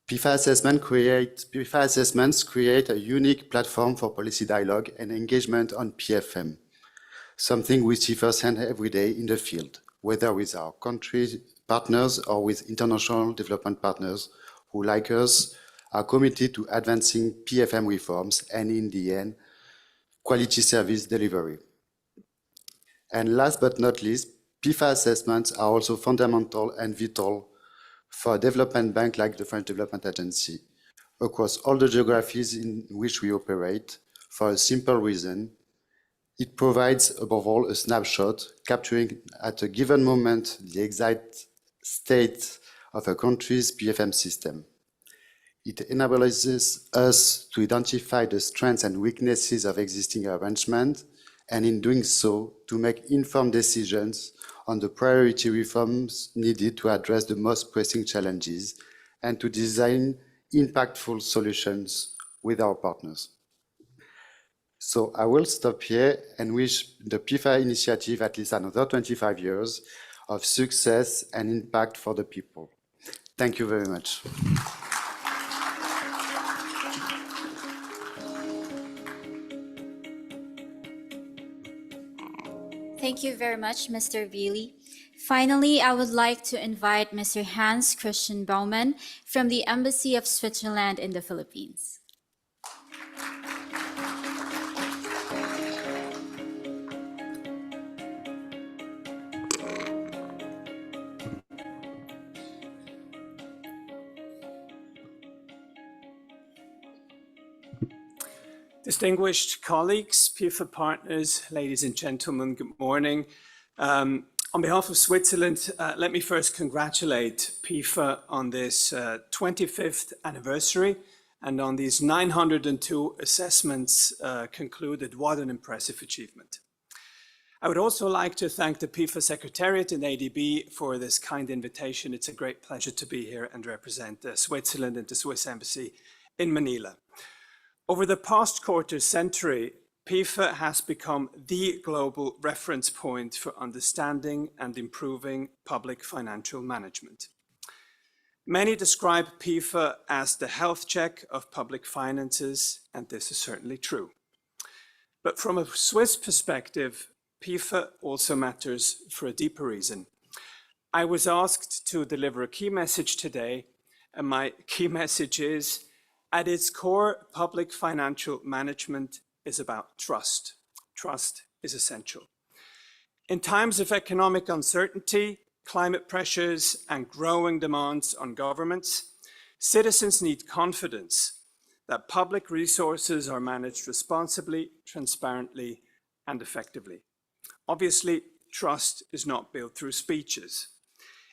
PEFA assessments create a unique platform for policy dialogue and engagement on PFM, something we see firsthand every day in the field, whether with our country partners or with international development partners who, like us, are committed to advancing PFM reforms and, in the end, quality service delivery. And last but not least, PEFA assessments are also fundamental and vital for a development bank like the French Development Agency across all the geographies in which we operate for a simple reason. It provides, above all, a snapshot capturing at a given moment the exact state of a country's PFM system. It enables us to identify the strengths and weaknesses of existing arrangements, and in doing so, to make informed decisions on the priority reforms needed to address the most pressing challenges and to design impactful solutions with our partners. So I will stop here and wish the PEFA initiative at least another 25 years of success and impact for the people. Thank you very much. Thank you very much, Mr. Vili. Finally, I would like to invite Mr. Hans Christian Baumann from the Embassy of Switzerland in the Philippines. Distinguished colleagues, PEFA partners, ladies and gentlemen, good morning. On behalf of Switzerland, let me first congratulate PEFA on this 25th anniversary and on these 902 assessments concluded. What an impressive achievement. I would also like to thank the PEFA Secretariat and ADB for this kind invitation. It's a great pleasure to be here and represent Switzerland and the Swiss Embassy in Manila. Over the past quarter century, PEFA has become the global reference point for understanding and improving public financial management. Many describe PEFA as the health check of public finances, and this is certainly true. But from a Swiss perspective, PEFA also matters for a deeper reason. I was asked to deliver a key message today, and my key message is, at its core, public financial management is about trust. Trust is essential. In times of economic uncertainty, climate pressures, and growing demands on governments, citizens need confidence that public resources are managed responsibly, transparently, and effectively. Obviously, trust is not built through speeches.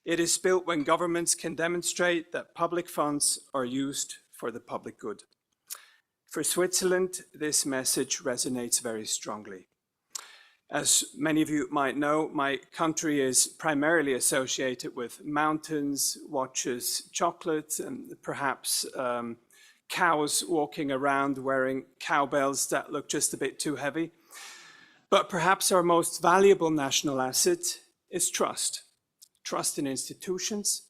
It is built when governments can demonstrate that public funds are used for the public good. For Switzerland, this message resonates very strongly. As many of you might know, my country is primarily associated with mountains, watches chocolate, and perhaps cows walking around wearing cowbells that look just a bit too heavy. But perhaps our most valuable national asset is trust. Trust in institutions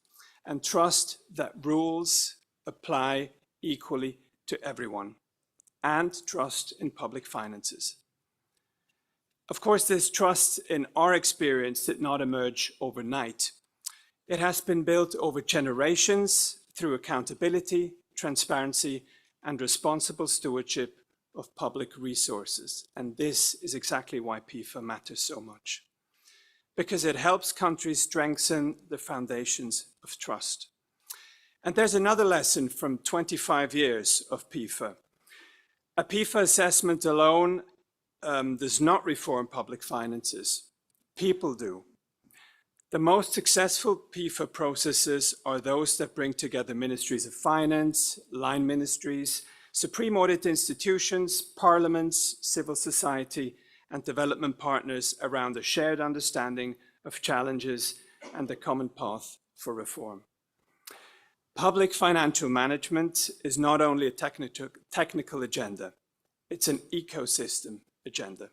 and trust that rules apply equally to everyone, and trust in public finances. Of course, this trust, in our experience, did not emerge overnight. It has been built over generations through accountability, transparency, and responsible stewardship of public resources. And this is exactly why PEFA matters so much, because it helps countries strengthen the foundations of trust. And there's another lesson from 25 years of PEFA. A PEFA assessment alone does not reform public finances. People do. The most successful PEFA processes are those that bring together ministries of finance, line ministries, Supreme Audit institutions, parliaments, civil society, and development partners around a shared understanding of challenges and a common path for reform. Public financial management is not only a technical agenda, it's an ecosystem agenda.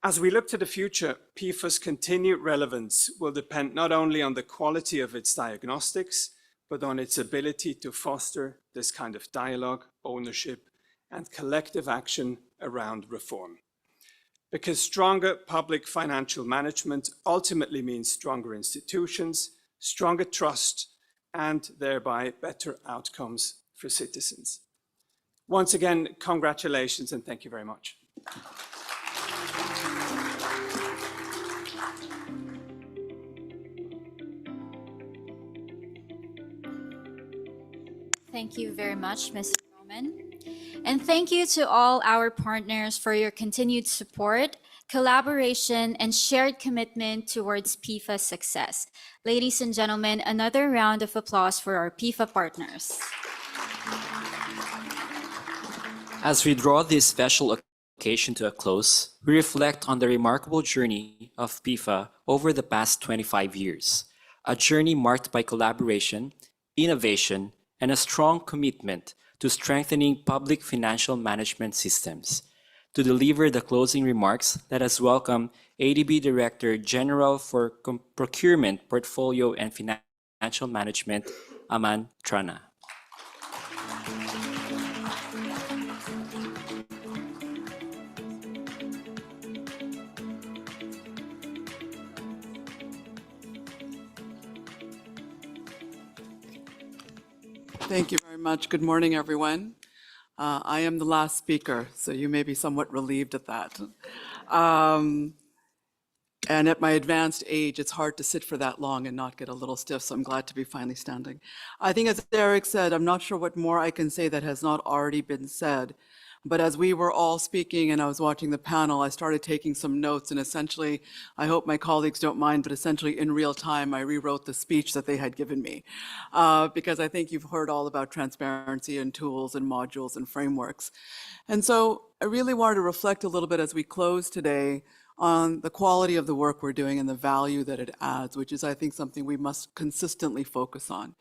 As we look to the future, PEFA's continued relevance will depend not only on the quality of its diagnostics, but on its ability to foster this kind of dialogue, ownership, and collective action around reform. Because stronger public financial management ultimately means stronger institutions, stronger trust, and thereby better outcomes for citizens. Once again, congratulations and thank you very much. Thank you very much, Mr. Roman. And thank you to all our partners for your continued support, collaboration, and shared commitment towards PEFA's success. Ladies and gentlemen, another round of applause for our PEFA partners. As we draw this special occasion to a close, we reflect on the remarkable journey of PEFA over the past 25 years, a journey marked by collaboration, innovation, and a strong commitment to strengthening public financial management systems. To deliver the closing remarks, let us welcome ADB Director General for Procurement, Portfolio, and Financial Management, Aman Trana. Thank you very much. Good morning, everyone. I am the last speaker, so you may be somewhat relieved at that. And at my advanced age, it's hard to sit for that long and not get a little stiff, so I'm glad to be finally standing. I think as Eric said, I'm not sure what more I can say that has not already been said. But as we were all speaking and I was watching the panel, I started taking some notes, and essentially, I hope my colleagues don't mind, but essentially in real time, I rewrote the speech that they had given me. Because I think you've heard all about transparency and tools and modules and frameworks. And so I really wanted to reflect a little bit as we close today on the quality of the work we're doing and the value that it adds, which is, I think, something we must consistently focus on.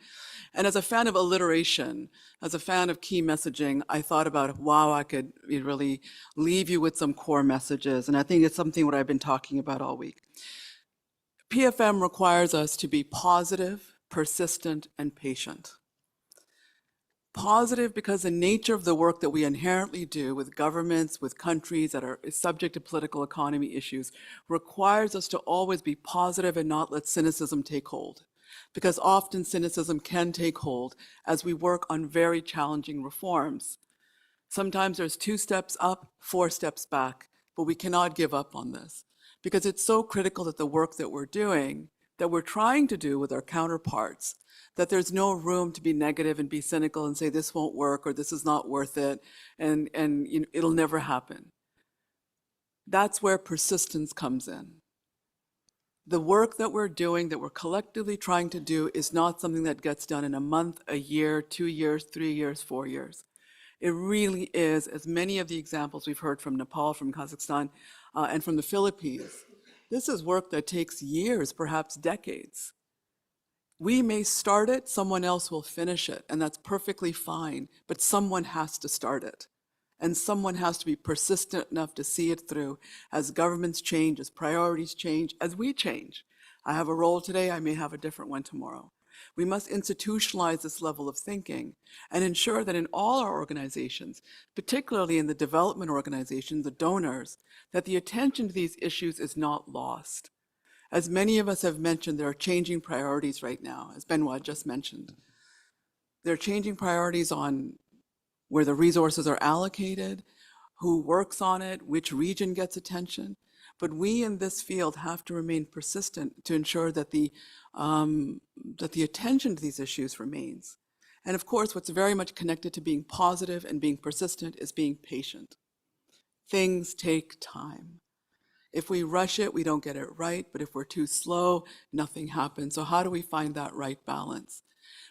And as a fan of alliteration, as a fan of key messaging, I thought about, wow, I could really leave you with some core messages. And I think it's something what I've been talking about all week. PFM requires us to be positive, persistent, and patient. Positive because the nature of the work that we inherently do with governments, with countries that are subject to political economy issues, requires us to always be positive and not let cynicism take hold. Because often cynicism can take hold as we work on very challenging reforms. Sometimes there's 2 steps up, 4 steps back, but we cannot give up on this. Because it's so critical that the work that we're doing, that we're trying to do with our counterparts, that there's no room to be negative and be cynical and say this won't work or this is not worth it and you know, it'll never happen. That's where persistence comes in. The work that we're doing, that we're collectively trying to do, is not something that gets done in a month, a year, 2 years, 3 years, 4 years. It really is, as many of the examples we've heard from Nepal, from Kazakhstan, and from the Philippines, this is work that takes years, perhaps decades. We may start it, someone else will finish it, and that's perfectly fine, but someone has to start it. And someone has to be persistent enough to see it through as governments change, as priorities change, as we change. I have a role today, I may have a different one tomorrow. We must institutionalize this level of thinking and ensure that in all our organizations, particularly in the development organizations, the donors, that the attention to these issues is not lost. As many of us have mentioned, there are changing priorities right now, as Benoit just mentioned. There are changing priorities on where the resources are allocated, who works on it, which region gets attention. But we in this field have to remain persistent to ensure that the attention to these issues remains. And of course, what's very much connected to being positive and being persistent is being patient. Things take time. If we rush it, we don't get it right, but if we're too slow, nothing happens. So how do we find that right balance?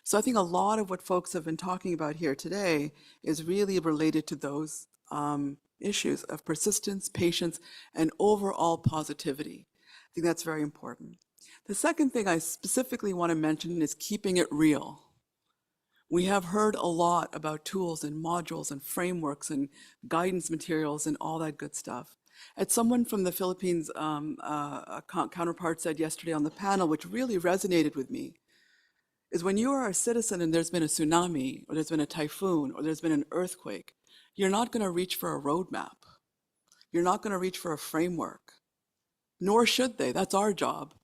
So I think a lot of what folks have been talking about here today is really related to those issues of persistence, patience, and overall positivity. I think that's very important. The second thing I specifically want to mention is keeping it real. We have heard a lot about tools and modules and frameworks and guidance materials and all that good stuff. As someone from the Philippines counterpart said yesterday on the panel, which really resonated with me, is when you are a citizen and there's been a tsunami or there's been a typhoon or there's been an earthquake, you're not going to reach for a roadmap. You're not going to reach for a framework, nor should they. That's our job.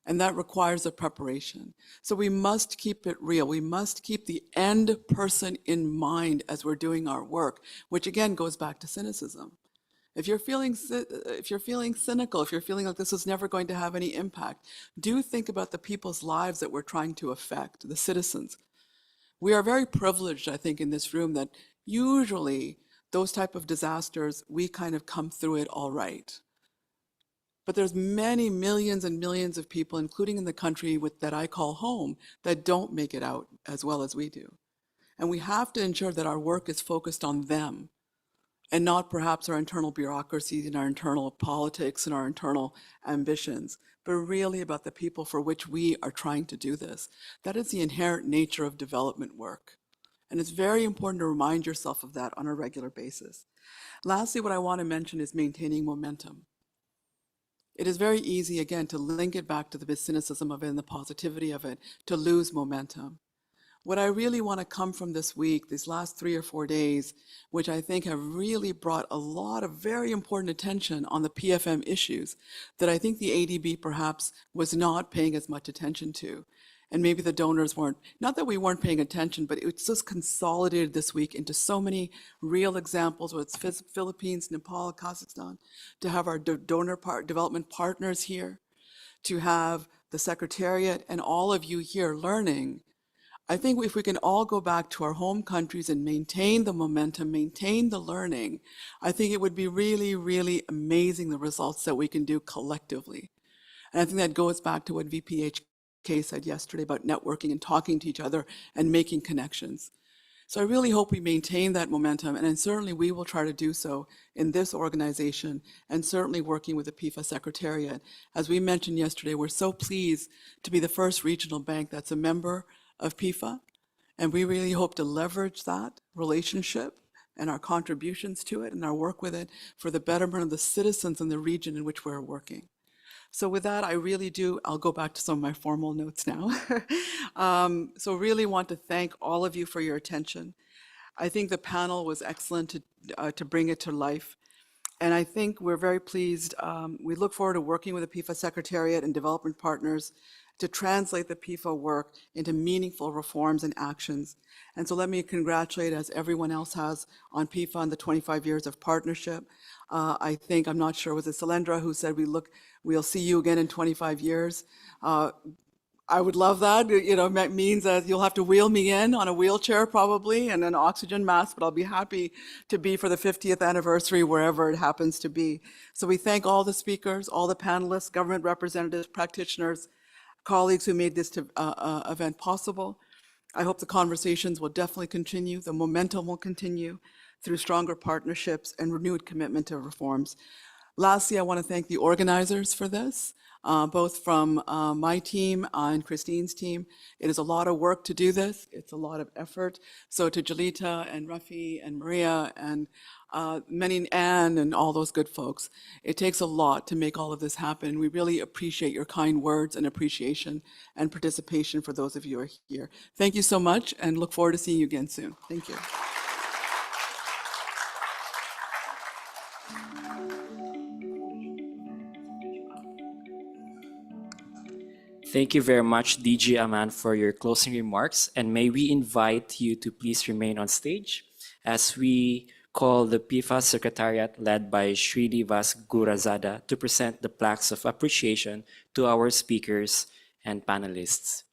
And that requires a preparation. So we must keep it real. We must keep the end person in mind as we're doing our work, which again goes back to cynicism. If you're feeling cynical, if you're feeling like this is never going to have any impact, do think about the people's lives that we're trying to affect, the citizens. We are very privileged, I think, in this room that usually those type of disasters, we kind of come through it all right. But there's many millions and millions of people, including in the country that I call home, that don't make it out as well as we do. And we have to ensure that our work is focused on them and not perhaps our internal bureaucracies and our internal politics and our internal ambitions, but really about the people for which we are trying to do this. That is the inherent nature of development work. And it's very important to remind yourself of that on a regular basis. Lastly, what I want to mention is maintaining momentum. It is very easy, again, to link it back to the cynicism of it and the positivity of it, to lose momentum. What I really want to come from this week, these last 3 or 4 days, which I think have really brought a lot of very important attention on the PFM issues that I think the ADB perhaps was not paying as much attention to. And maybe the donors weren't, not that we weren't paying attention, but it's just consolidated this week into so many real examples, whether it's Philippines, Nepal, Kazakhstan, to have our development partners here, to have the Secretariat and all of you here learning. I think if we can all go back to our home countries and maintain the momentum, maintain the learning, I think it would be really, really amazing the results that we can do collectively. And I think that goes back to what VPHK said yesterday about networking and talking to each other and making connections. So I really hope we maintain that momentum, and then certainly we will try to do so in this organization and certainly working with the PEFA Secretariat. As we mentioned yesterday, we're so pleased to be the first regional bank that's a member of PEFA, and we really hope to leverage that relationship and our contributions to it and our work with it for the betterment of the citizens in the region in which we're working. So with that, I really do, I'll go back to some of my formal notes now. So really want to thank all of you for your attention. I think the panel was excellent to bring it to life. And I think we're very pleased. We look forward to working with the PEFA Secretariat and development partners to translate the PEFA work into meaningful reforms and actions. And so let me congratulate, as everyone else has, on PEFA on the 25 years of partnership. I think, I'm not sure, was it Salendra who said we'll see you again in 25 years? I would love that. You know, it means that you'll have to wheel me in on a wheelchair probably and an oxygen mask, but I'll be happy to be for the 50th anniversary wherever it happens to be. So we thank all the speakers, all the panelists, government representatives, practitioners, colleagues who made this event possible. I hope the conversations will definitely continue. The momentum will continue through stronger partnerships and renewed commitment to reforms. Lastly, I want to thank the organizers for this, both from my team and Christine's team. It is a lot of work to do this. It's a lot of effort. So to Jalita and Rafi and Maria and Anne and all those good folks, it takes a lot to make all of this happen. We really appreciate your kind words and appreciation and participation for those of you who are here. Thank you so much and look forward to seeing you again soon. Thank you. Thank you very much, DG Aman, for your closing remarks. And may we invite you to please remain on stage as we call the PEFA Secretariat led by Srinivas Gurazada to present the plaques of appreciation to our speakers and panelists.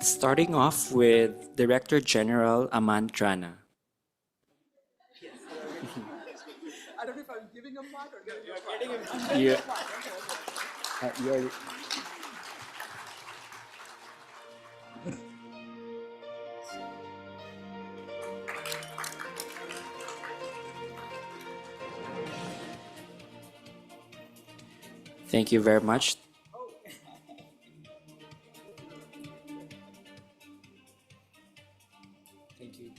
Starting off with Director General Amandrana. I don't know if I'm giving a mic or getting a mic. You're Thank you very much. Thank you.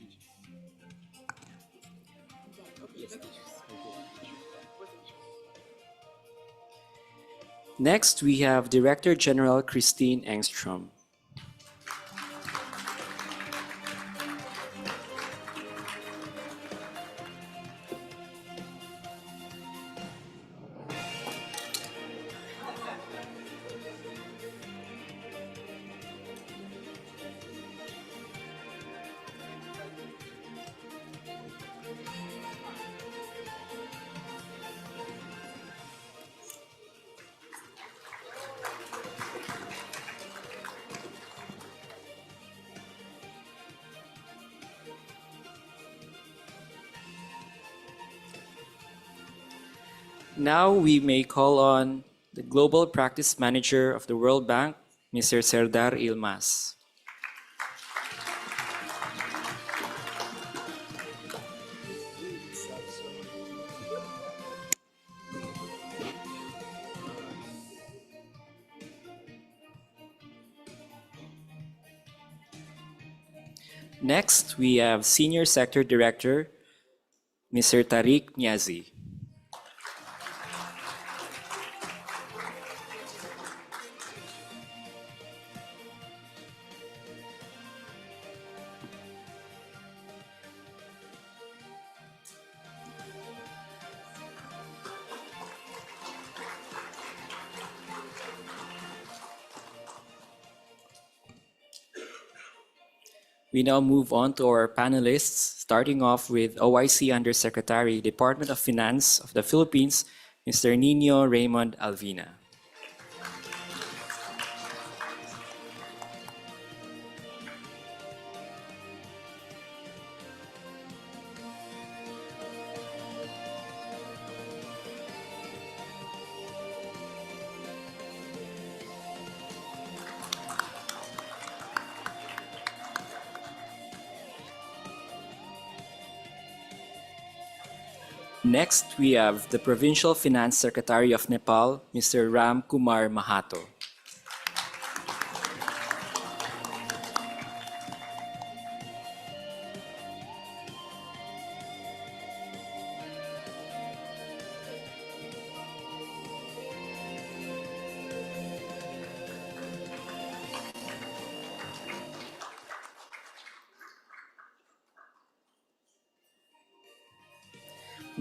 Next, we have Director General Christine Engstrom. Now we may call on the Global Practice Manager of the World Bank, Mr. Serdar Ilmas. Next, we have Senior Sector Director, Mr. Tariq Niazi. We now move on to our panelists, starting off with OIC Undersecretary, Department of Finance of the Philippines, Mr. Nino Raymond Alvina. Next, we have the Provincial Finance Secretary of Nepal, Mr. Ram Kumar Mahato.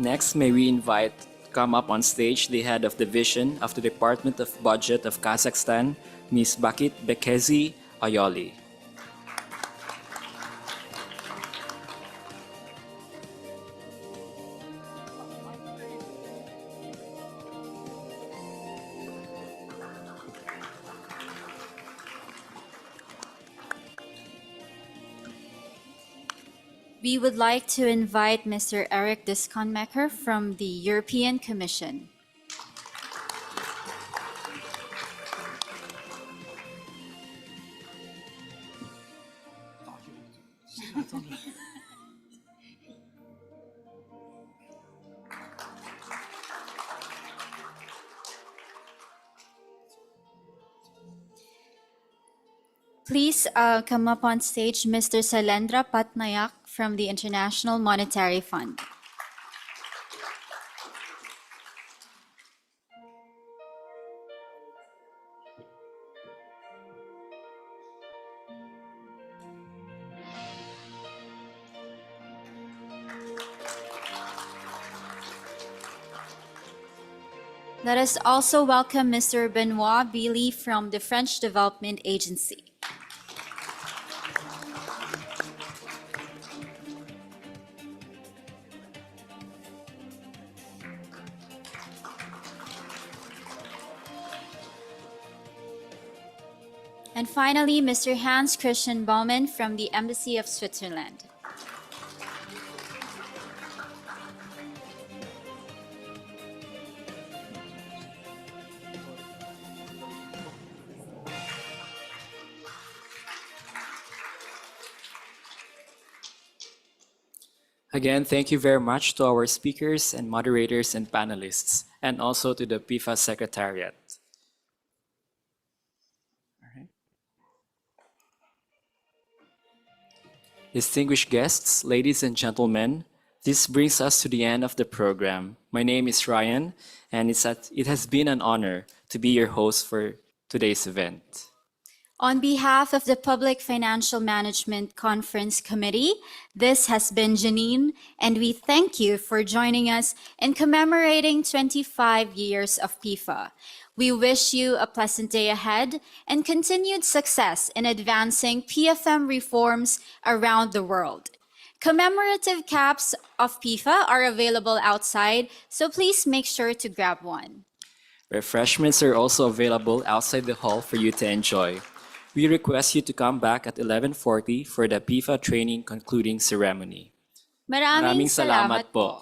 Next, may we invite to come up on stage the head of division of the Department of Budget of Kazakhstan, Ms. Bakit Bekezi Ayoli. We would like to invite Mr. Eric Disconmaker from the European Commission. Please come up on stage, Mr. Sailendra Patnayak from the International Monetary Fund. Let us also welcome Mr. Benoit Billy from the French Development Agency. And finally, Mr. Hans Christian Baumann from the Embassy of Switzerland. Again, thank you very much to our speakers and moderators and panelists, and also to the PEFA Secretariat. Distinguished guests, ladies and gentlemen, this brings us to the end of the program. My name is Ryan, and it has been an honor to be your host for today's event. On behalf of the Public Financial Management Conference Committee, this has been Janine, and we thank you for joining us in commemorating 25 years of PEFA. We wish you a pleasant day ahead and continued success in advancing PFM reforms around the world. Commemorative caps of PEFA are available outside, so please make sure to grab one. Refreshments are also available outside the hall for you to enjoy. We request you to come back at 11:40 for the PEFA training concluding ceremony. Maraming salamat po.